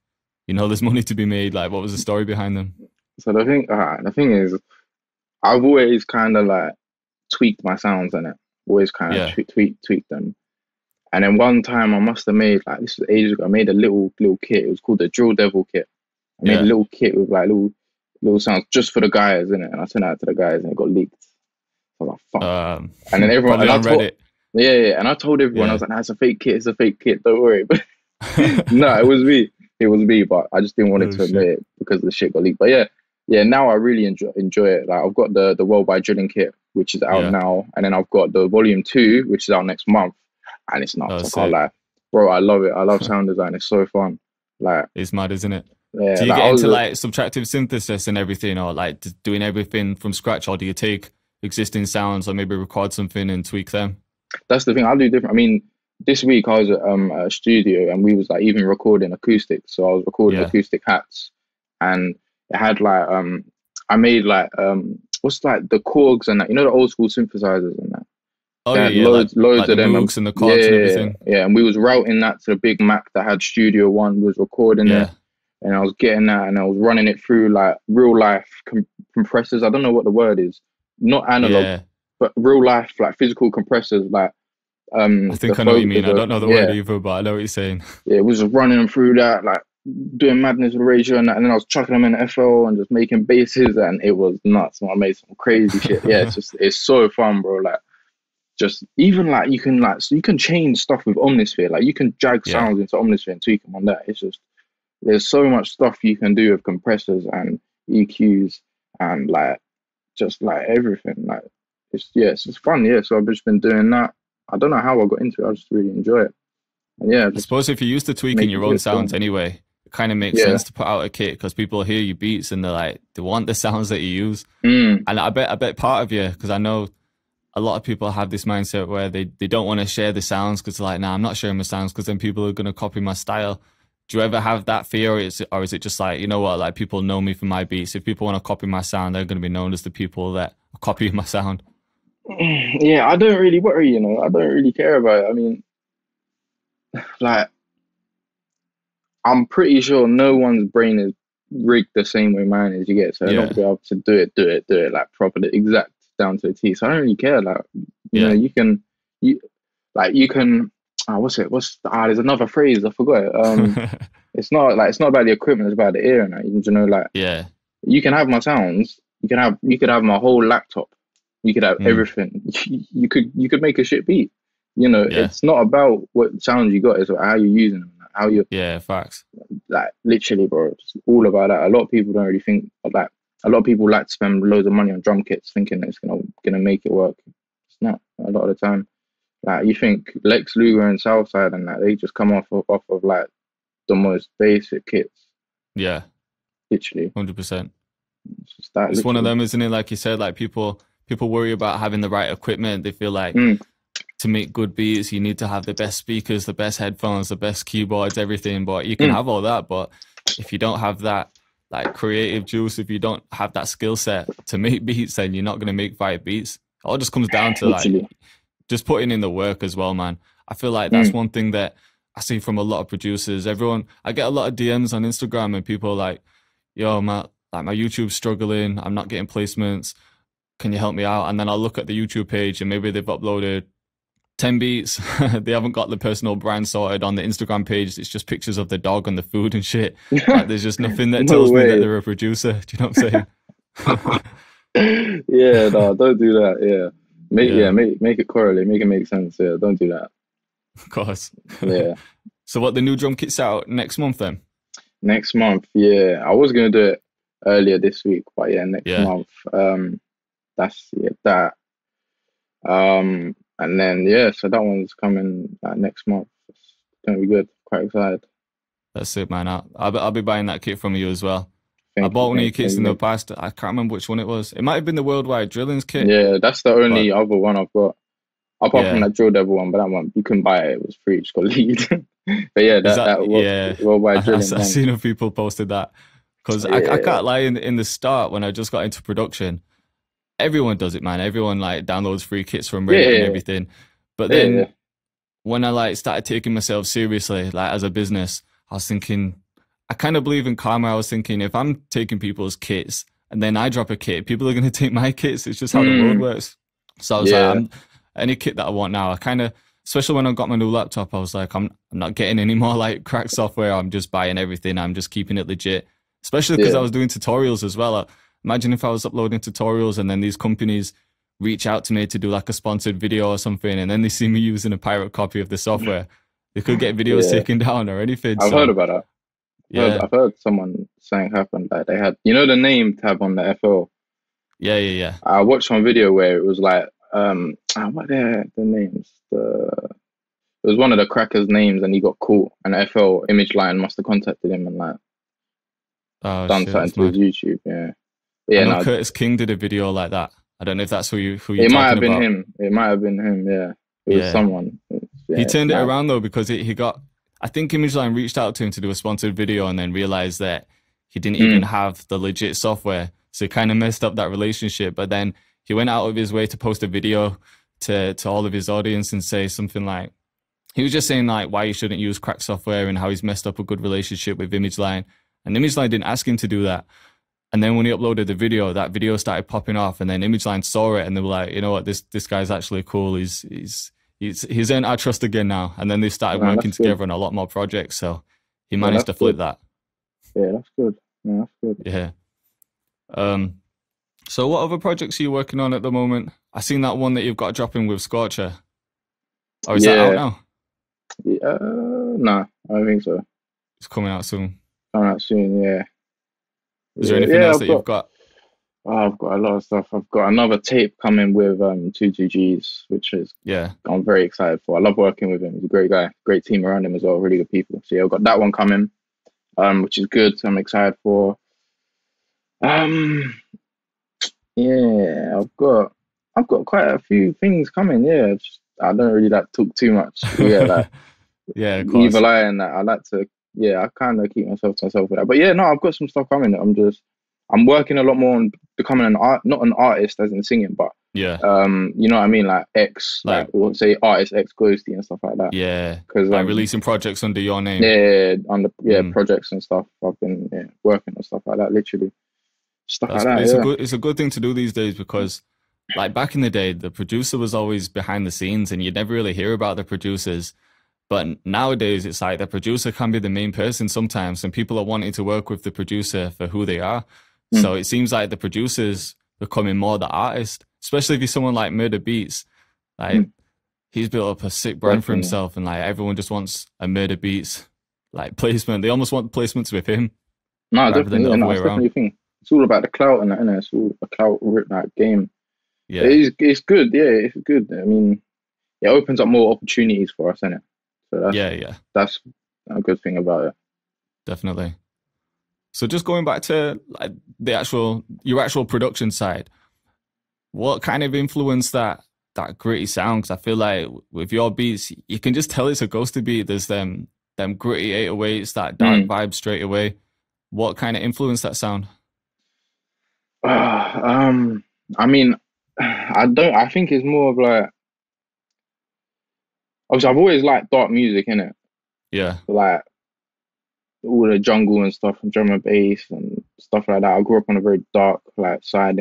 there's money to be made? Like, what was the story behind them? So the thing is, I've always kind of like tweaked my sounds in it. Always kind of tweaked them. And then one time I must have made, like, this was ages ago, I made a little kit. It was called the Drill Devil kit. I made a little kit with like little sounds just for the guys, innit? And I sent it out to the guys and it got leaked. I was like, fuck. And then everyone, and I told, and I told everyone, I was like, nah, it's a fake kit, don't worry. But no, it was me, but I just didn't want it to admit it because the shit got leaked. But yeah, now I really enjoy it. Like, I've got the Worldwide Drilling kit, which is out now, and then I've got the Volume 2, which is out next month, and it's nuts. I can't lie, bro. I love it. I love sound design. It's so fun. Like, it's mad, isn't it? Yeah, do you get into like subtractive synthesis and everything, or like doing everything from scratch, or do you take existing sounds or maybe record something and tweak them? That's the thing. I'll do different. I mean, this week I was at a studio and we was like even recording acoustic. So I was recording acoustic hats, and it had like I made like what's like the Korgs and that, the old school synthesizers and that. Oh loads like of them. The Moogs and the Korgs and everything. Yeah, and we was routing that to the big Mac that had Studio One. We was recording it, and I was getting that, and I was running it through like real life compressors. I don't know what the word is. Not analog, but real life, like physical compressors. Like I think I know what you mean. I don't know the word either, but I know what you're saying. Yeah, it was running them through that, like doing madness with ratio and that, and then I was chucking them in FL and just making basses, and it was nuts. I made some crazy shit. Yeah, it's so fun, bro. Like, just even like you can change stuff with Omnisphere. Like, you can drag sounds into Omnisphere and tweak them on that. It's just, there's so much stuff you can do with compressors and EQs and like just like everything. Like, it's just fun. Yeah, so I've just been doing that. I don't know how I got into it. I just really enjoy it. And I suppose if you're used to tweaking your own sounds anyway, it kind of makes sense to put out a kit, because people hear your beats and they're like, they want the sounds that you use. And I bet part of you, because I know a lot of people have this mindset where they don't want to share the sounds because they're like, nah, I'm not sharing my sounds because then people are going to copy my style. Do you ever have that fear, or is it just like, you know what, like, people know me for my beats. If people want to copy my sound, they're going to be known as the people that are copying my sound? Yeah, I don't really worry, I don't really care about it. I mean, like, I'm pretty sure no one's brain is rigged the same way mine is. You get, so they're not gonna be able to do it like properly, exact down to a T. So I don't really care. Like, you can what's it? There's another phrase, I forgot it. It's not about the equipment, it's about the ear and that. Like, you can have my sounds, you could have my whole laptop, you could have everything. You could make a shit beat. It's not about what sounds you got, it's about how you're using them. How you facts. Like, literally, bro, it's all about that. A lot of people don't really think of that. A lot of people like to spend loads of money on drum kits thinking that it's gonna make it work. It's not, a lot of the time. Like, you think Lex Luger and Southside and that, they just come off of like the most basic kits. Yeah. Literally. 100%. It's one of them, isn't it? Like you said, like people worry about having the right equipment. They feel like to make good beats, you need to have the best speakers, the best headphones, the best keyboards, everything. But you can have all that, but if you don't have that like creative juice, if you don't have that skill set to make beats, then you're not going to make fire beats. It all just comes down to like just putting in the work as well, man. I feel like that's one thing that I see from a lot of producers. I get a lot of DMs on Instagram and people are like, yo, my YouTube's struggling. I'm not getting placements. Can you help me out? And then I'll look at the YouTube page and maybe they've uploaded 10 beats. They haven't got the personal brand sorted. On the Instagram page, it's just pictures of the dog and the food and shit. Like, there's just nothing that tells me that they're a producer. Do you know what I'm saying? Yeah, no, don't do that. Yeah. Make it correlate, make it make sense. Yeah, don't do that. Of course. Yeah. So what, the new drum kit's out next month then? Next month, yeah. I was gonna do it earlier this week, but yeah, next month. That's that. And then so that one's coming next month. It's gonna be good. Quite excited. That's it, man. I'll be buying that kit from you as well. I bought one of your kits in the past. I can't remember which one it was. It might have been the Worldwide Drillings kit. Yeah, that's the only other one I've got. Apart from that Drill Devil one, but that one you couldn't buy it. It was free. You just got lead. But yeah, that Worldwide Drillings. I've seen if people posted that. Because I can't lie, in the start when I just got into production, everyone does it, man. Everyone like downloads free kits from Reddit and everything. But then when I like started taking myself seriously, like as a business, I was thinking, I kind of believe in karma. I was thinking, if I'm taking people's kits and then I drop a kit, people are going to take my kits. It's just how the world works. So I was like, any kit that I want now, I kind of, especially when I got my new laptop, I was like, I'm not getting any more like crack software. I'm just buying everything. I'm just keeping it legit, especially because I was doing tutorials as well. Imagine if I was uploading tutorials and then these companies reach out to me to do like a sponsored video or something, and then they see me using a pirate copy of the software. They could get videos taken down or anything. I've heard about that. I've heard someone saying happened that they had, the name tab on the FL. Yeah. I watched one video where it was like, what are the names? It was one of the crackers' names, and he got caught. And FL Image Line must have contacted him and like done something to his YouTube. Yeah. I know Curtis King did a video like that. I don't know if that's who you're It might have been him. It might have been him. Yeah, it was someone. He turned it around though, because he got. I think Image Line reached out to him to do a sponsored video, and then realized that he didn't even have the legit software, so he kind of messed up that relationship. But then he went out of his way to post a video to all of his audience and say something like, he was just saying like why you shouldn't use crack software and how he's messed up a good relationship with Image Line. And Image Line didn't ask him to do that. And then when he uploaded the video, that video started popping off, and then Image Line saw it and they were like, you know what, this guy's actually cool. He's earned our trust again now. And then they started working together on a lot more projects. So he managed to flip that. Yeah, that's good. Yeah, that's good. Yeah. So what other projects are you working on at the moment? I seen that one that you've got dropping with Scorcher. Oh, is that out now? No, I don't think so. It's coming out soon. Yeah. Is there anything else that you've got? Oh, I've got a lot of stuff. I've got another tape coming with 22Gs, which is I'm very excited for. I love working with him. He's a great guy. Great team around him as well. Really good people. So yeah, I've got that one coming, which is good. So I'm excited for. Yeah, I've got quite a few things coming. Yeah, I don't really like to talk too much. Yeah, like of course. Evil Eye and that. I like to. Yeah, I kind of keep myself to myself with that. But yeah, no, I've got some stuff coming. I'm working a lot more on becoming not an artist as in singing, but you know what I mean, like like we'll say artist X Ghosty and stuff like that. Yeah, because like releasing projects under your name. Yeah, under projects and stuff. I've been working on stuff like that, literally. Stuff like that. It's a good thing to do these days, because like back in the day, the producer was always behind the scenes, and you'd never really hear about the producers. But nowadays, it's like the producer can be the main person sometimes, and people are wanting to work with the producer for who they are. So it seems like the producer's becoming more the artist, especially if you're someone like Murder Beats. Like he's built up a sick brand for himself, and like everyone just wants a Murder Beats like placement. They almost want placements with him. No, definitely. It's definitely a thing. It's all about the clout and that, innit? It's all a clout like game. Yeah, it's good. Yeah, it's good. I mean, it opens up more opportunities for us, innit? So that's a good thing about it. Definitely. So just going back to like your actual production side, what kind of influence that that gritty sound. Cause I feel like with your beats, you can just tell it's a Ghosty beat. There's them gritty 808s, that dark vibe straight away. What kind of influenced that sound? I mean, I think it's more of like, obviously I've always liked dark music, innit? Yeah. Like all the jungle and stuff and drum and bass and stuff like that. I grew up on a very dark like side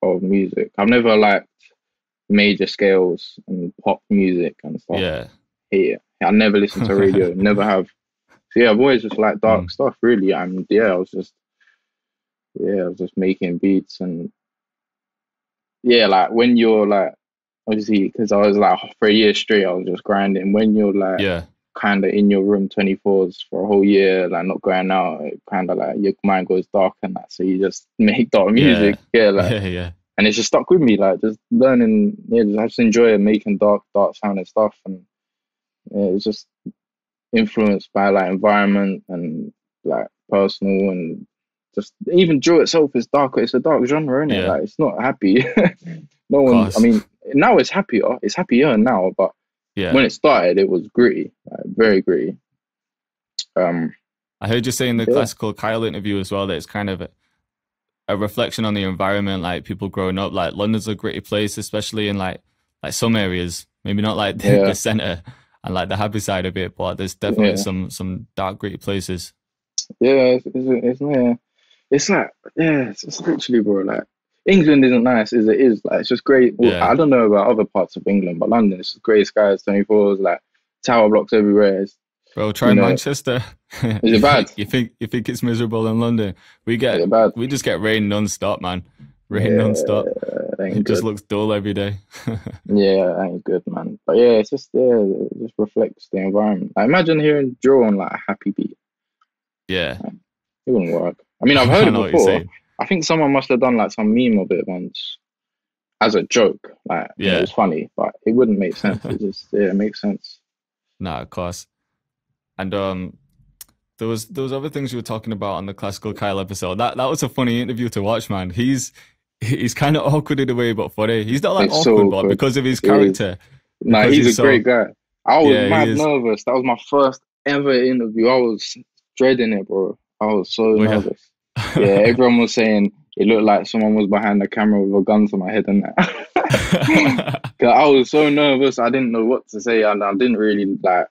of music. I've never liked major scales and pop music and stuff. Yeah. Here. I never listened to radio, never have. So yeah, I've always just liked dark stuff really. And yeah, I was just making beats and yeah, like when you're like obviously because I was like for a year straight I was just grinding. When you're like kind of in your room 24s for a whole year, like not going out, it kind of like your mind goes dark and that, so you just make dark music. And it's just stuck with me, like just learning. I just enjoy making dark sounding stuff, and it's just influenced by like environment and like personal, and just even drill itself is darker. It's a dark genre, isn't it? Like it's not happy. No one. I mean, now it's happier. It's happier now, but when it started, it was gritty, like, very gritty. I heard you say in the Classical Kyle interview as well that it's kind of a reflection on the environment, like people growing up. Like London's a gritty place, especially in like some areas. Maybe not like the center and like the happy side of it, but there's definitely some dark gritty places. Yeah, it's like it's literally, bro. Like England isn't nice as it is. Like it's just great. Well, I don't know about other parts of England, but London, it's just grey skies, 24s, like tower blocks everywhere. Bro, try Manchester. Is it bad? You think it's miserable in London? We just get rain non-stop, man. Non-stop. It just looks dull every day. Yeah, ain't good, man. But yeah, it's just it just reflects the environment. Like, imagine hearing drill on like a happy beat. Yeah, like, it wouldn't work. I mean, I've heard it before. I think someone must have done like some meme of it once as a joke. Like, it was funny, but it wouldn't make sense. It just it makes sense. Nah, of course. And there was other things you were talking about on the Classical Kyle episode. That was a funny interview to watch, man. He's kind of awkward in a way, but funny. He's not like awkward, but because of his character. Nah, he's a great guy. I was mad nervous. That was my first ever interview. I was dreading it, bro. I was so nervous. Yeah, everyone was saying it looked like someone was behind the camera with a gun to my head and that. Cause I was so nervous. I didn't know what to say, and I didn't really like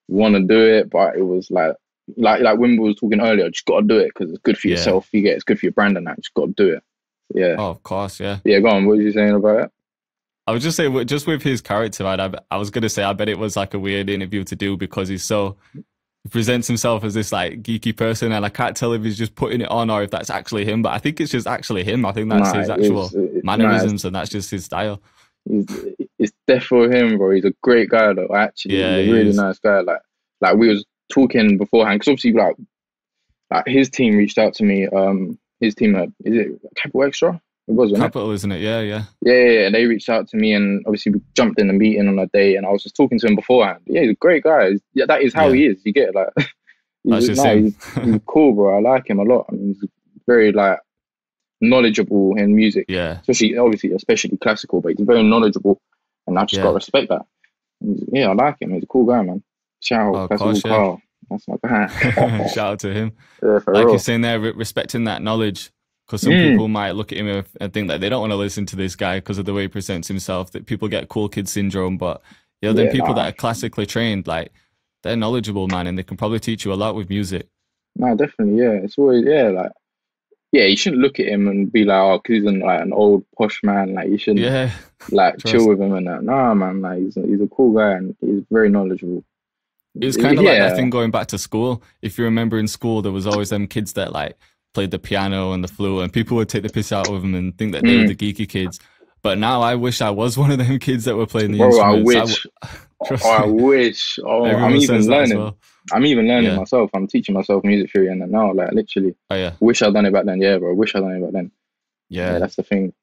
want to do it, but it was like when we was talking earlier, just got to do it because it's good for yourself. It's good for your brand and that. Just got to do it. Yeah. Oh, of course, yeah. Yeah, go on. What was you saying about it? I was just saying, just with his character, right? I was gonna say, I bet it was like a weird interview to do because he presents himself as this like geeky person, and I can't tell if he's just putting it on or if that's actually him. But I think it's just actually him. I think that's his actual mannerisms, and that's just his style. It's definitely him, bro. He's a great guy, though. Actually, he's a really nice guy. Like we was talking beforehand, because obviously, like his team reached out to me. His team, is it Capital Extra? It was, wasn't Capital, isn't it? Yeah. Yeah. They reached out to me, and obviously we jumped in the meeting on a day, and I was just talking to him beforehand. Yeah, he's a great guy. Yeah, that is how he is. You get it? Like, he's cool, bro. I like him a lot. I mean, he's very like knowledgeable in music. Yeah. Especially classical, but he's very knowledgeable, and I just gotta respect that. And I like him. He's a cool guy, man. Shout out, Classical Carl. That's my guy. Shout out to him. Yeah, for like real. You're saying there, respecting that knowledge. Because some people might look at him and think that they don't want to listen to this guy because of the way he presents himself, that people get cool kid syndrome. But then people that are classically trained, like, they're knowledgeable, man, and they can probably teach you a lot with music. No, definitely, It's always, you shouldn't look at him and be like, oh, because he's like an old posh man. Like, you shouldn't chill with him and that. Nah, man, like, he's a cool guy and he's very knowledgeable. It was kind of like that thing going back to school. If you remember in school, there was always them kids that like played the piano and the flute, and people would take the piss out of them and think that they were the geeky kids. But now I wish I was one of them kids that were playing the instruments. I wish. Oh, I'm even learning. Well. I'm even learning myself. I'm teaching myself music theory and now, like, literally. Wish I'd done it back then. Yeah, bro. Wish I'd done it back then. Yeah, that's the thing.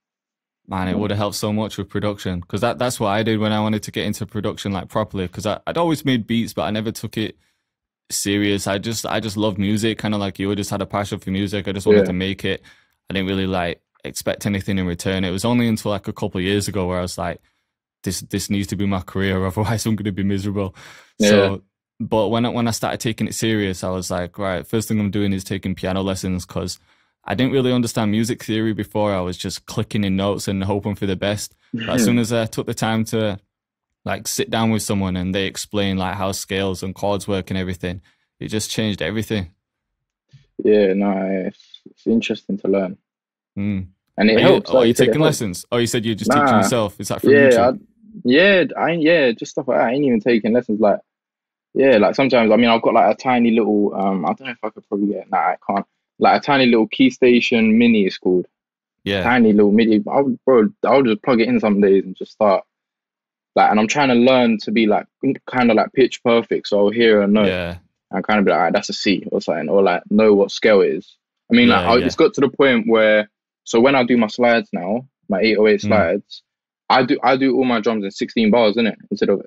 Man, it would have helped so much with production, because that's what I did when I wanted to get into production like properly, because I'd always made beats, but I never took it serious. I just love music, kind of like you. I just had a passion for music. I just wanted to make it. I didn't really like expect anything in return. It was only until like a couple of years ago where I was like, this needs to be my career, otherwise I'm going to be miserable. Yeah. So, but when I started taking it serious, I was like, right, first thing I'm doing is taking piano lessons, because I didn't really understand music theory before. I was just clicking in notes and hoping for the best. But as soon as I took the time to like sit down with someone and they explain like how scales and chords work and everything, it just changed everything. Yeah, no, it's interesting to learn. Mm. And it helps. Are you taking lessons? Oh, you said you're just teaching yourself. Is that from YouTube? YouTube? Just stuff like that. I ain't even taking lessons. Like, like sometimes, I mean, I've got like a tiny little, I don't know if I could probably get, I can't. Like a tiny little key station mini, it's called. Yeah. Tiny little mini. I'll just plug it in some days and just start. Like, and I'm trying to learn to be like, kind of like pitch perfect. So I'll hear a note. Yeah. And kind of be like, all right, that's a C or something, or like know what scale it is. I mean, it's got to the point where, so when I do my slides now, my 808 slides, I do all my drums in 16 bars, innit? Instead of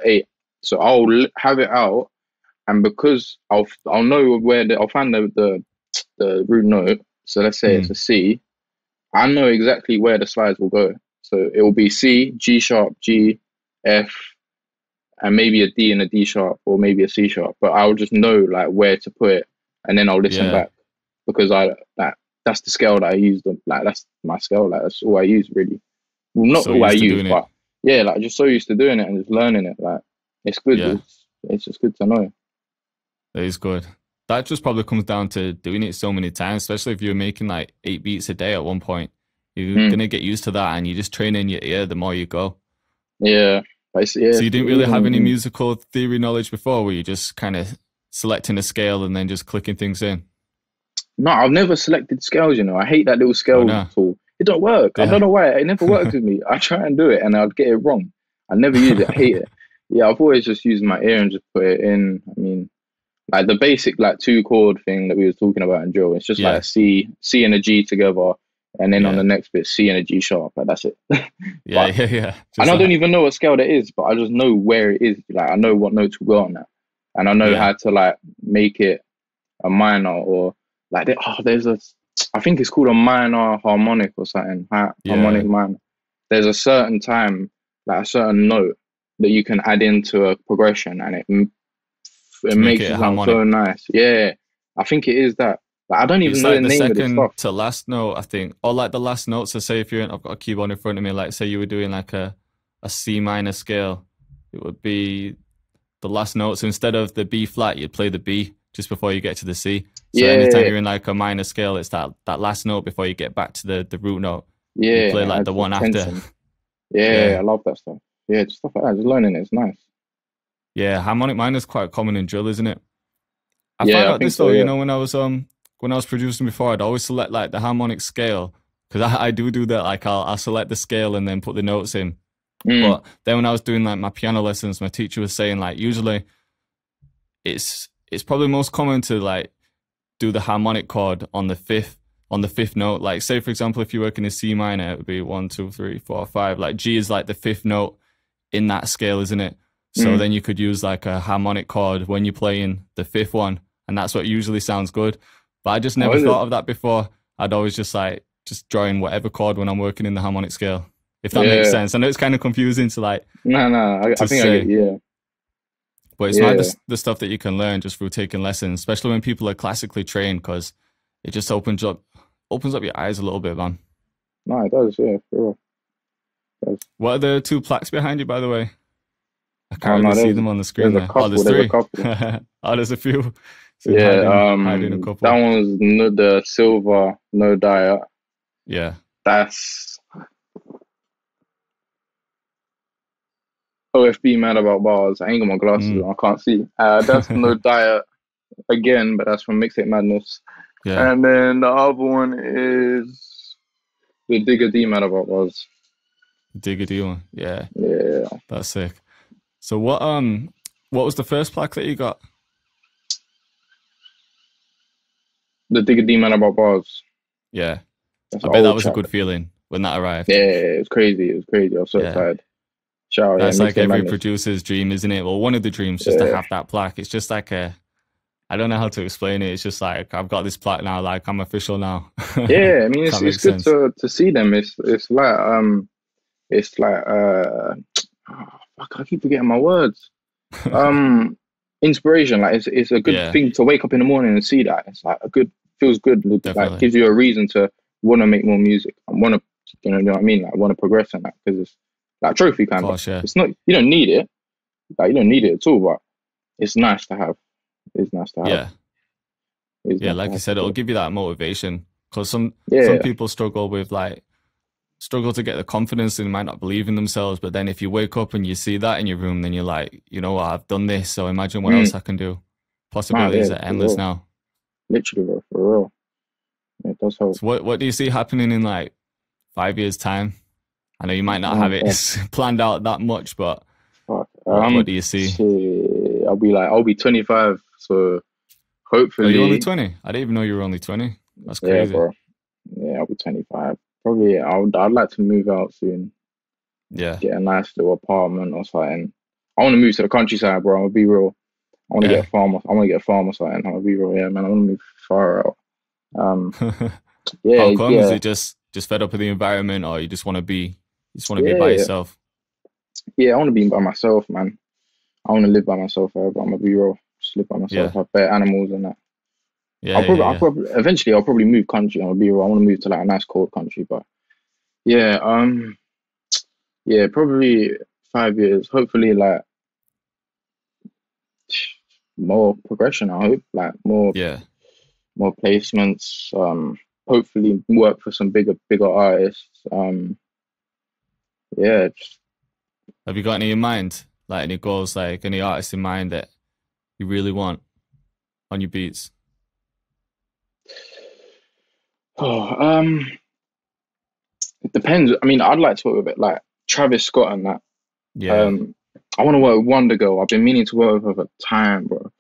8. So I'll have it out, and because I'll know where I'll find the root note. So let's say it's a C. I know exactly where the slides will go. So it will be C, G sharp, G, F, and maybe a D and a D sharp, or maybe a C sharp. But I'll just know like where to put it, and then I'll listen back, because that's the scale that I use. Like that's my scale. Like that's all I use, really. Well, not all I use, but like just so used to doing it and just learning it. Like it's good. Yeah. It's just good to know. That is good. That just probably comes down to doing it so many times, especially if you're making like 8 beats a day at one point. You're gonna get used to that, and you just train in your ear the more you go. Yeah. So you didn't really have any musical theory knowledge before? Were you just kind of selecting a scale and then just clicking things in? No, I've never selected scales, I hate that little scale tool. It don't work. I don't know why. It never works with me. I try and do it and I'd get it wrong. I never use it. I hate it. Yeah, I've always just used my ear and just put it in. I mean, like the basic like 2-chord thing that we was talking about in drill. It's just like a C and a G together. And then on the next bit, C and a G sharp. Like that's it. And I don't even know what scale that is, but I just know where it is. Like I know what notes will go on that, and I know how to like make it a minor, or like I think it's called a minor harmonic or something. Harmonic minor. There's a certain time, like a certain note that you can add into a progression, and it makes it sound so nice. Yeah, I think it is that. Like, I don't even know the name of this stuff. To last note, I think, or like the last note. So say if I've got a keyboard in front of me, like say you were doing like a C minor scale, it would be the last note. So instead of the B flat, you'd play the B just before you get to the C. So anytime you're in like a minor scale, it's that last note before you get back to the root note. Yeah, you play like the one after. Yeah, I love that stuff. Yeah, just stuff like that. Just learning it's nice. Yeah, harmonic minor is quite common in drill, isn't it? I found out this though, when I was producing before, I'd always select like the harmonic scale, because I do that. Like I'll select the scale and then put the notes in. But then when I was doing like my piano lessons, my teacher was saying like usually it's probably most common to like do the harmonic chord on the fifth note. Like say for example, if you work in a C minor, it would be 1, 2, 3, 4, 5. Like G is like the 5th note in that scale, isn't it? So then you could use like a harmonic chord when you're playing the 5th one, and that's what usually sounds good. But I just never thought of that before. I'd always just draw in whatever chord when I'm working in the harmonic scale, if that makes sense. I know it's kind of confusing to like. No, I think I get. But it's not the stuff that you can learn just through taking lessons, especially when people are classically trained, because it just opens up your eyes a little bit, man. No, it does, yeah, for real. What are the 2 plaques behind you, by the way? I can't really see them on the screen. There's a couple. There's 3. There's a few. So hiding a couple. That one's the silver, no diet. Yeah. That's OFB mad about bars. I ain't got my glasses on, I can't see. That's no diet again, but that's from Mixtape Madness. Yeah. And then the other one is the Digga D mad about bars. Digga D one, yeah. Yeah. That's sick. So what was the first plaque that you got? The Digga D man about bars. Yeah. I bet that was a good feeling when that arrived. Yeah, it was crazy. I was so excited. That's like every producer's dream, isn't it? Well, one of the dreams just to have that plaque. It's just like I don't know how to explain it. It's just like I've got this plaque now, I'm official now. Yeah, I mean it's good to see them. It's like It's like fuck, I keep forgetting my words. Inspiration. Like it's a good Yeah, thing to wake up in the morning and see that. It's like a good feels good. Like definitely. gives you a reason to want to make more music. I want to, you know what I mean? Like want to progress in that because it's like trophy Of kind of. course, yeah. It's not. You don't need it. Like you don't need it at all. But it's nice to have. It's nice to have. Yeah. It's Yeah, nice to like you have said, for it'll sure. give you that motivation. Because some Yeah. people struggle with like struggle to get the confidence and they might not believe in themselves. But then if you wake up and you see that in your room, then you're like, you know what, I've done this, so imagine what Mm. else I can do. Nah, Possibilities yeah, are for endless real. now. Literally, bro, for real. Yeah, it does help. So what do you see happening in like 5 years time? I know you might not Oh have it God, planned out that much, but fuck. what do you see? Shit, I'll be 25. So Oh, you're only hopefully, 20. I didn't even know you were only 20. That's yeah, crazy. bro. Yeah, I'll be 25. Probably, I'd like to move out soon. Yeah. Get a nice little apartment or something. I want to move to the countryside, bro. I'm gonna be real. I want to get Yeah. a farm. I want to get a farm or something. I'm gonna be real, yeah, man. I want to move far out. Um, How yeah, come? Is yeah, it just fed up with the environment, or you just want to be by yeah, yourself? yeah. I want to be by myself, man. I want to live by myself forever. I'm gonna be real. Just live by myself. Yeah, Have better animals and that. yeah, yeah, I'll yeah. probably, eventually, I'll probably move country. I'll be real. I want to move to like a nice cold country, but yeah, yeah, probably 5 years. Hopefully, like more progression. I hope like Yeah. more placements. Hopefully work for some bigger artists. Yeah, just, Have you got any in mind? Like any goals, like any artists in mind that you really want on your beats? oh, it depends. I mean, I'd like to work with it like Travis Scott and that. Yeah. Um, I want to work with Wonder Girl. I've been meaning to work with her for time, bro.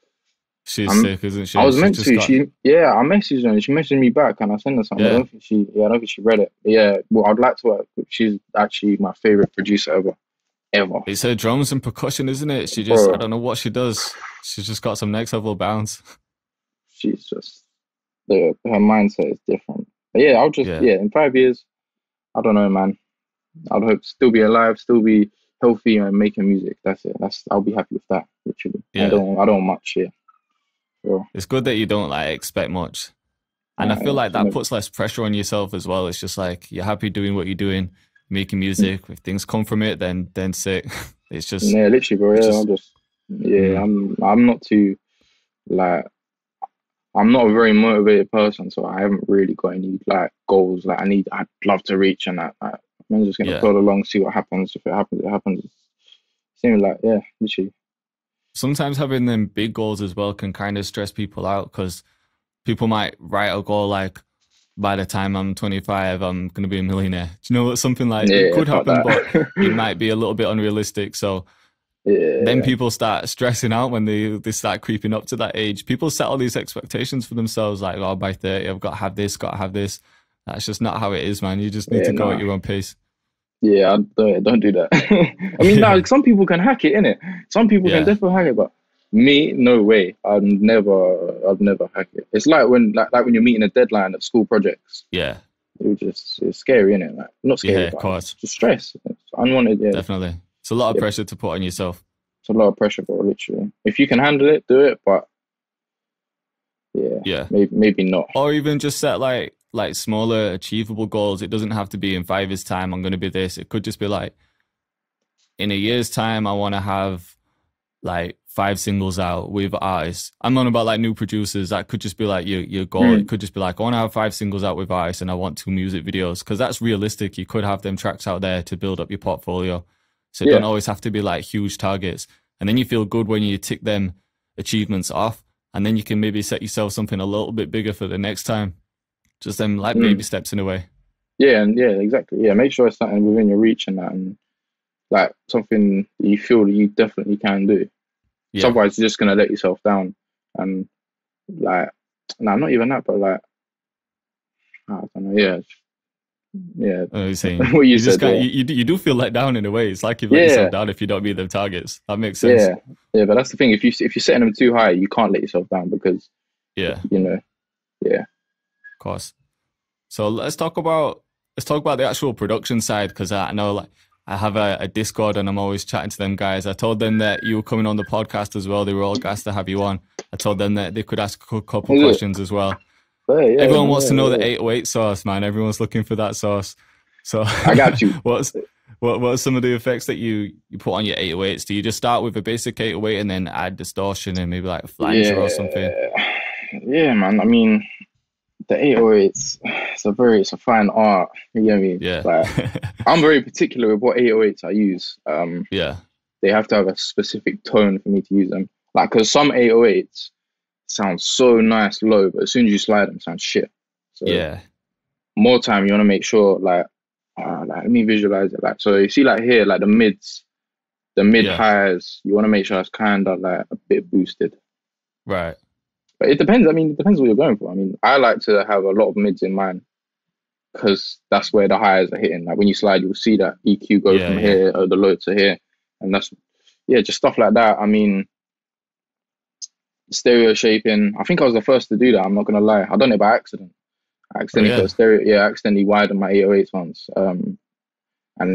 She's I'm sick, isn't I she? was She's meant just to. got Yeah, I messaged her and she messaged me back and I sent her something. yeah. I don't think she read it. But yeah, well, I'd like to work. She's actually my favorite producer ever, It's her drums and percussion, isn't it? I bro. don't know what she does. She's just got some next level bounce. She's just her mindset is different. But yeah, Yeah. in 5 years, I don't know, man. I'd hope to still be alive, still be healthy and making music. That's it. I'll be happy with that. Literally, Yeah. I don't want much here. So, It's good that you don't like expect much. And I feel yeah, like that puts less pressure on yourself as well. It's just like you're happy doing what you're doing, making music. If things come from it, then sick. yeah, literally, bro. It's Yeah, just yeah, mm, I'm not too like I'm not a very motivated person, so I haven't really got any like goals. Like I'd love to reach and that. Like, I'm just gonna yeah. plod along, see what happens. If it happens, it happens. Seems like yeah, literally. Sometimes having them big goals as well can kind of stress people out because people might write a goal like by the time I'm 25, I'm gonna be a millionaire. Do you know what? Something like it Yeah, could fuck happen, but that. it might be a little bit unrealistic. So then Yeah, people start stressing out when they start creeping up to that age. People set all these expectations for themselves, like, oh, by 30, I've got to have this, got to have this. That's just not how it is, man. You just need yeah, to go at nah. your own pace. Yeah, don't do that. I mean, now Yeah. some people can hack it, innit? Some people can Yeah. definitely hack it, but me, no way. I'd never hack it. It's like when you're meeting a deadline at school projects. Yeah. It's scary, innit? Like, not Yeah, scary, of but it's course. just stress. It's unwanted. Yeah, Definitely. It's a lot of yeah. pressure to put on yourself. It's a lot of pressure, bro. Literally, if you can handle it, do it. But yeah, Yeah. maybe not. Or even just set like smaller achievable goals. It doesn't have to be in 5 years' time, I'm gonna be this. It could just be like in a year's time, I wanna have like 5 singles out with artists. I'm on about like new producers. That could just be like your goal. It Mm, could just be like, I want to have 5 singles out with artists and I want 2 music videos because that's realistic. You could have them tracks out there to build up your portfolio. So it don't yeah, always have to be like huge targets. And then you feel good when you tick them achievements off. And then you can maybe set yourself something a little bit bigger for the next time. Just them like baby mm, steps in a way. yeah, and yeah, exactly. Yeah, make sure it's something within your reach and that, and like something that you feel that you definitely can do. So Yeah. otherwise, you're just gonna let yourself down, and like, nah, not even that, but like, I don't know. Yeah, yeah. You're saying What you you just said, can't, yeah, you do feel let down in a way. It's like you've let yourself yeah, down if you don't meet them targets. That makes sense. yeah, yeah. But that's the thing. If you're setting them too high, you can't let yourself down because Yeah, you know, yeah. of course. So let's talk about the actual production side because I know like I have a Discord and I'm always chatting to them guys. I told them that you were coming on the podcast as well. They were all gassed to have you on. I told them that they could ask a couple questions as well. Yeah, everyone wants to know the 808 sauce, man. Everyone's looking for that sauce. So I got you. What are some of the effects that you put on your 808s? Do you just start with a basic 808 and then add distortion and maybe like a flanger or something? Yeah, man. I mean, the 808s, it's a fine art. You get me? Yeah. Like, I'm very particular with what 808s I use. Yeah. They have to have a specific tone for me to use them. Like, because some 808s sound so nice low, but as soon as you slide them, sound shit. So yeah. More time, you want to make sure, like, let me visualize it. Like, so you see, like here, like the mid highs, you want to make sure it's kind of like a bit boosted. Right. But it depends. I mean, it depends what you're going for. I mean, I like to have a lot of mids in mind because that's where the highs are hitting. Like when you slide, you'll see that EQ go from here or the low to here. And that's, just stuff like that. I mean, stereo shaping. I think I was the first to do that. I'm not going to lie. I done it by accident. I accidentally put stereo, I accidentally widened my 808s once. And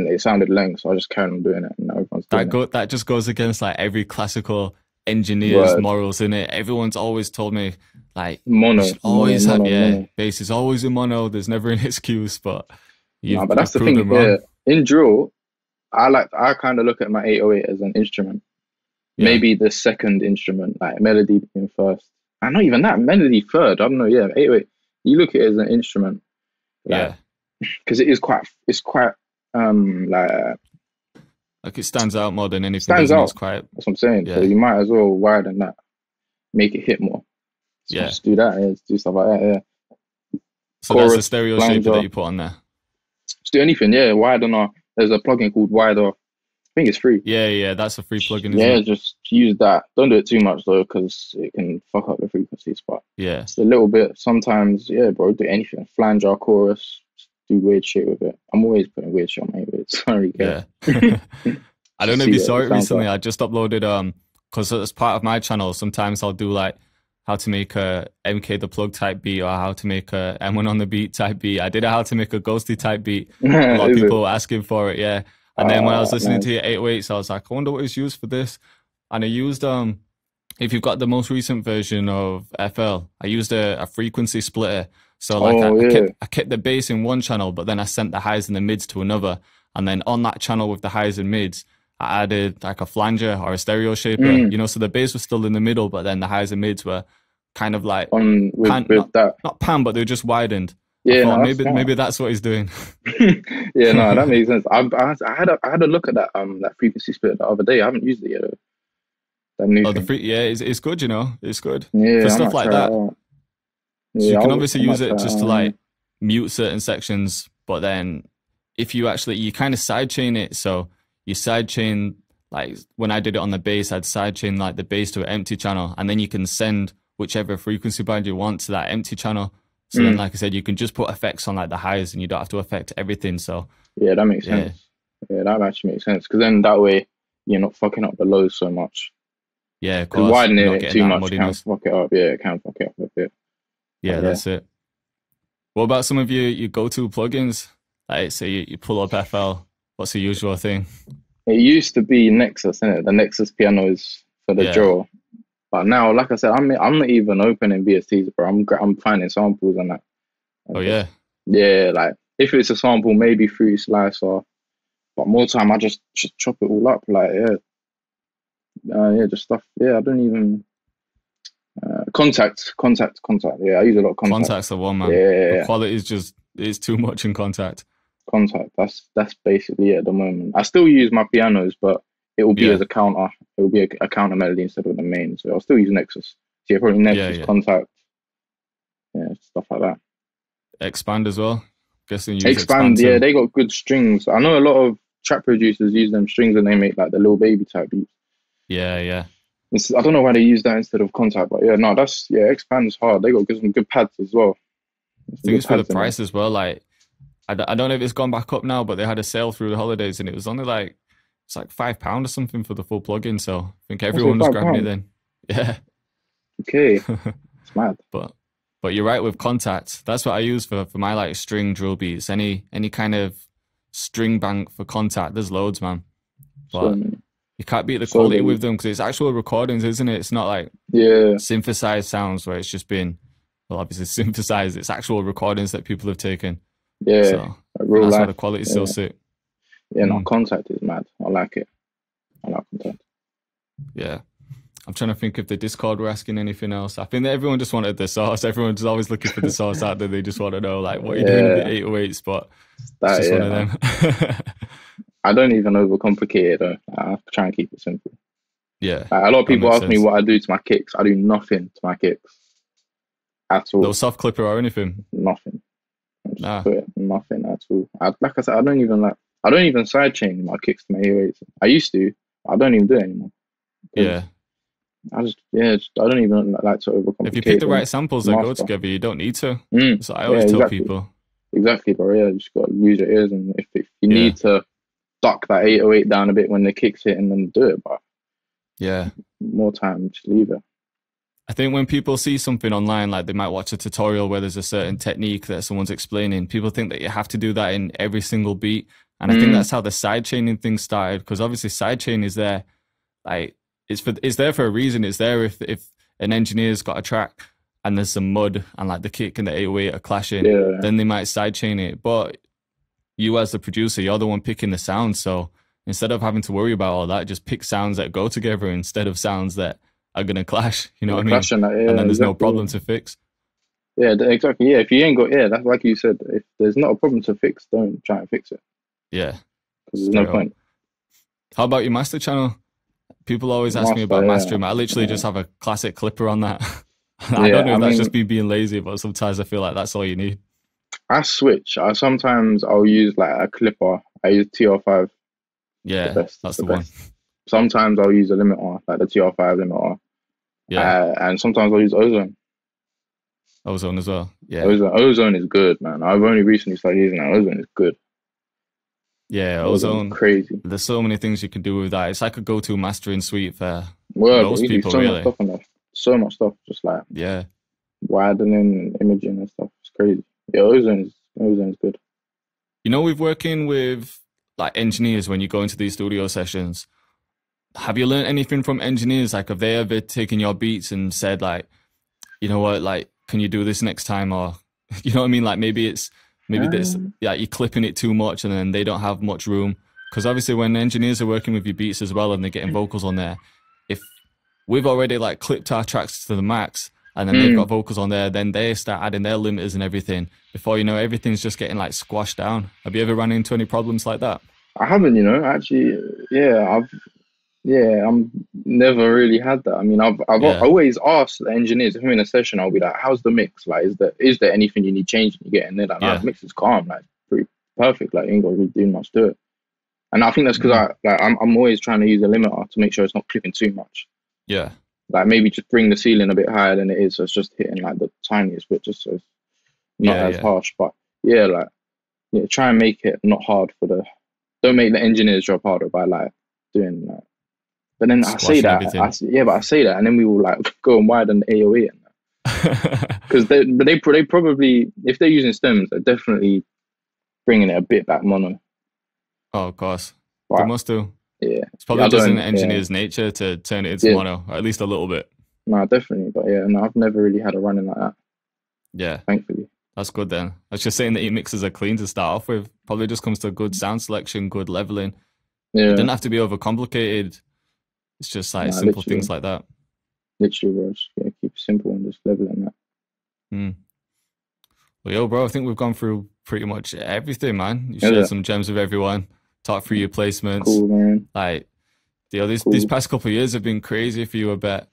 it sounded length, so I just carried on doing it. And everyone's doing it. That just goes against like every classical engineer's morals, in it. Everyone's always told me like mono, always mono. Bass is always in mono. There's never an excuse, but but that's the thing. Yeah, in drill, I kind of look at my 808 as an instrument. Maybe the second instrument, like melody being first, and not even that, melody third. I don't know. Yeah, 808. You look at it as an instrument, because it's quite like it stands out more than anything. Stands out. It's quite, that's what I'm saying. So you might as well widen that, make it hit more. So just do that. Just do stuff like that. Yeah. So chorus, that's the stereo shaper that you put on there. Just do anything. Yeah, widener. There's a plugin called Wider. I think it's free. Yeah, that's a free plugin. Yeah, just use that. Don't do it too much though, because it can fuck up the frequencies. But just a little bit. Sometimes, bro, do anything. Flanger, chorus, do weird shit with it. I'm always putting weird shit on my 808s. I don't really care. Yeah. I don't know if you saw it recently. I just uploaded because as part of my channel, sometimes I'll do like how to make a MK the Plug type beat or how to make a M1 on the beat type beat. I did a how to make a Ghosty type beat. A lot of people were asking for it. Yeah. And then when I was listening to your 808s, I was like, I wonder what is used for this. And I used, if you've got the most recent version of FL, I used a frequency splitter. So like I kept the bass in one channel, but then I sent the highs and the mids to another. And then on that channel with the highs and mids, I added like a flanger or a stereo shaper, so the bass was still in the middle, but then the highs and mids were kind of like not pan, but they were just widened. Yeah, maybe that's what he's doing. Yeah, no, that makes sense. I had a look at that that frequency split the other day. I haven't used it yet. That new thing. It's good. It's good for stuff like that. So you can obviously use it just to like mute certain sections, but then if you kind of sidechain it, so you sidechain like when I did it on the bass, I'd sidechain like the bass to an empty channel, and then you can send whichever frequency band you want to that empty channel. So then, like I said, you can just put effects on like the highs and you don't have to affect everything. So yeah, that makes sense. Yeah, that actually makes sense. Because then that way you're not fucking up the lows so much. Yeah, of course. Widening it too much can fuck it up. Yeah, it can fuck it up a bit. Yeah, that's it. What about some of your go-to plugins? Like, say you pull up FL. What's the usual thing? It used to be Nexus, innit? The Nexus pianos for the draw. But now, like I said, I'm not even opening VSTs, bro. I'm finding samples and that. Yeah? Yeah, like if it's a sample, maybe Fruity Slicer. But more time, I just chop it all up. Like, just stuff. Yeah, I don't even... Contact. Yeah, I use a lot of Contact. Contact's the one, man. Yeah. The quality is it's too much in Contact. Contact, that's basically it at the moment. I still use my pianos, but it will be as a counter. It will be a counter melody instead of the main. So I'll still use Nexus. So probably Nexus, Contact. Yeah, stuff like that. Expand as well. Guessing you Expand, yeah, they got good strings. I know a lot of trap producers use them strings and they make like the Lil Baby type beats. Yeah. I don't know why they use that instead of Contact, but Expand's hard. They got some good pads as well. I think it's for the price as well. Like, I don't know if it's gone back up now, but they had a sale through the holidays and it was only like, it's like £5 or something for the full plugin. So I think everyone was grabbing it then. Yeah. Okay. It's mad. But you're right with Contact. That's what I use for my like string drill beats. Any kind of string bank for contact. There's loads, man. But So, you can't beat the quality with them because it's actual recordings, isn't it? It's not like synthesized sounds where it's just been, well, obviously synthesized. It's actual recordings that people have taken. Yeah, so like real that's life. why the quality is so sick. Yeah, no, contact is mad. I like it. I like contact. Yeah. I'm trying to think if the Discord were asking anything else. I think that everyone just wanted the source. Everyone's always looking for the source out there. They just want to know, like, what you're doing with the 808s, but it's just one of them. I don't even overcomplicate it, though. I try and keep it simple. Yeah. Like, a lot of people ask me what I do to my kicks. I do nothing to my kicks at all. No soft clipper or anything? Nothing. Nothing at all. Like I said, I don't even sidechain my kicks to my 808s. I used to. I don't even do it anymore. Yeah. I don't even like to overcomplicate. If you pick the right samples that go together, you don't need to. So I always tell people. Exactly, bro. Yeah, you just got to use your ears, and if you need to duck that 808 down a bit when the kicks hit, and then do it. But more time, just leave it. I think when people see something online, like they might watch a tutorial where there's a certain technique that someone's explaining, people think that you have to do that in every single beat. And I think that's how the sidechaining thing started, because obviously sidechain is there, like it's there for a reason. It's there if an engineer's got a track and there's some mud and like the kick and the 808 are clashing, then they might sidechain it. But you as the producer, you're the one picking the sound. So instead of having to worry about all that, just pick sounds that go together instead of sounds that are going to clash. You know what I mean? And then there's no problem to fix. Yeah, exactly. Yeah, if you ain't got, that's like you said, if there's not a problem to fix, don't try and fix it. Yeah. Because there's no point. How about your master channel? People always ask me about mastering. I literally just have a classic clipper on that. I don't know if that's just me being lazy, but sometimes I feel like that's all you need. I switch. Sometimes I'll use like a clipper. I use TR5. Yeah, that's the one. Sometimes I'll use a limiter, like the TR5 limiter. Yeah. And sometimes I'll use Ozone. Ozone as well. Yeah. Ozone is good, man. I've only recently started using that. Ozone is good. Yeah, Ozone. Crazy. There's so many things you can do with that. It's like a go-to mastering suite for most people, really. So much stuff, just like widening, imaging and stuff. It's crazy. Yeah, Ozone's good. You know, we're working with like engineers when you go into these studio sessions. Have you learned anything from engineers? Like, have they ever taken your beats and said, like, you know what, like, can you do this next time? Or, you know what I mean? Like, maybe this, you're clipping it too much and then they don't have much room. Because obviously when engineers are working with your beats as well and they're getting vocals on there, if we've already like clipped our tracks to the max and then they've got vocals on there, then they start adding their limiters and everything. Before you know, everything's just getting like squashed down. Have you ever run into any problems like that? I haven't, actually. I'm never really had that. I mean, I've always asked the engineers if I'm in a session, I'll be like, how's the mix? Like, is there anything you need changing? You get in there, like, no, the mix is calm, like pretty perfect. Like, you ain't got to really do much to it. And I think that's because I'm always trying to use a limiter to make sure it's not clipping too much. Yeah. Like maybe just bring the ceiling a bit higher than it is, so it's just hitting like the tiniest bit, just so it's not as harsh. But try and make it not hard don't make the engineers job harder by like doing that. But then I say that, and then we will like go and widen the AOE and that. Because they probably, if they're using stems, they're definitely bringing it a bit back mono. Oh, of course. But they must do. Yeah. It's probably just in the engineer's nature to turn it into mono, or at least a little bit. No, definitely. But I've never really had a run-in like that. Yeah. Thankfully. That's good then. I was just saying that your mixes are clean to start off with. Probably just comes to good sound selection, good leveling. Yeah. It doesn't have to be overcomplicated. It's just like simple things like that. Literally, bro. Just keep it simple and just leveling that. Well, yo, bro, I think we've gone through pretty much everything, man. You shared some gems with everyone. Talk through your placements. Cool, man. Like, these past couple of years have been crazy for you, I bet.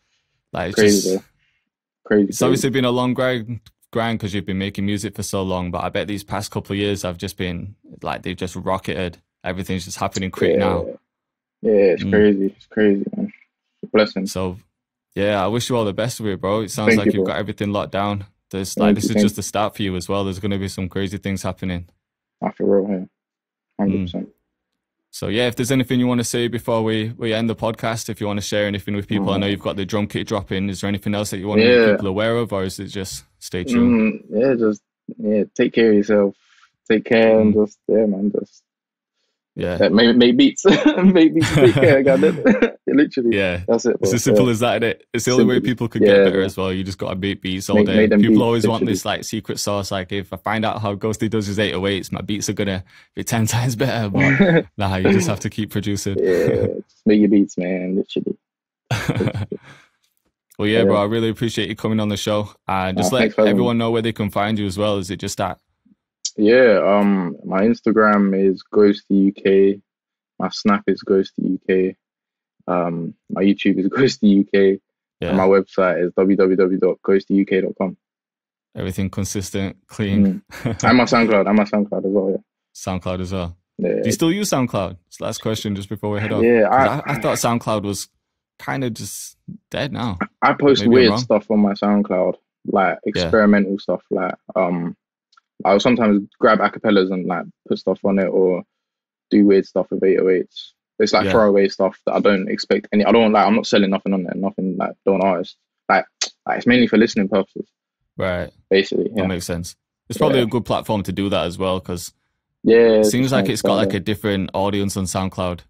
Like, crazy, bro. Crazy. It's obviously been a long grind because you've been making music for so long, but I bet these past couple of years have just been like they've just rocketed. Everything's just happening quick now. Yeah, it's crazy. It's crazy, man. It's a blessing. So, I wish you all the best with it, bro. It sounds like you've got everything locked down. This is just the start for you as well. There's going to be some crazy things happening. I feel real here. 100%. So if there's anything you want to say before we end the podcast, if you want to share anything with people, I know you've got the drum kit dropping. Is there anything else that you want to make people aware of, or is it just stay tuned? Take care of yourself. Take care and just Yeah. Make beats. Make beats. Take care, goddamn. Literally. Yeah. That's it. Bro. It's as simple as that, isn't it? It's the only way people could get better as well. You just got to make beats all day. Make them people beats, always literally. want this like secret sauce. Like, if I find out how Ghosty does his 808s, my beats are going to be 10 times better. But nah, you just have to keep producing. Yeah. Just make your beats, man. Literally. Well, yeah, bro, I really appreciate you coming on the show. And just let everyone know where they can find you as well. Is it just that? Yeah, my Instagram is Ghosty UK. My Snap is Ghosty UK. My YouTube is Ghosty UK. And my website is www.ghostyuk.com. Everything consistent, clean. And my SoundCloud as well, yeah. SoundCloud as well. Yeah. Do you still use SoundCloud? It's the last question just before we head off. Yeah, I thought SoundCloud was kind of just dead now. I post weird stuff on my SoundCloud, like experimental stuff. Like I'll sometimes grab acapellas and like put stuff on it, or do weird stuff with 808s. It's like throwaway stuff that I don't expect any. I'm not selling nothing on there. Nothing like don't artist. Like it's mainly for listening purposes. Right. Basically, that makes sense. It's probably a good platform to do that as well, because it seems like it's got like a different audience on SoundCloud.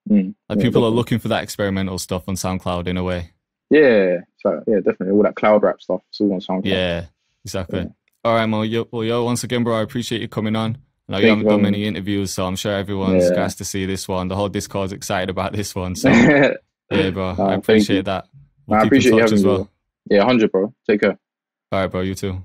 Like people are looking for that experimental stuff on SoundCloud in a way. Yeah, so definitely all that cloud rap stuff. It's all on SoundCloud. Yeah, exactly. All right, Mo. Yo, once again, bro, I appreciate you coming on. I know you haven't done many interviews, so I'm sure everyone's got to see this one. The whole Discord's excited about this one. So yeah, bro, I appreciate that. We'll I keep appreciate in you touch having as me, well. Yeah, 100, bro. Take care. All right, bro. You too.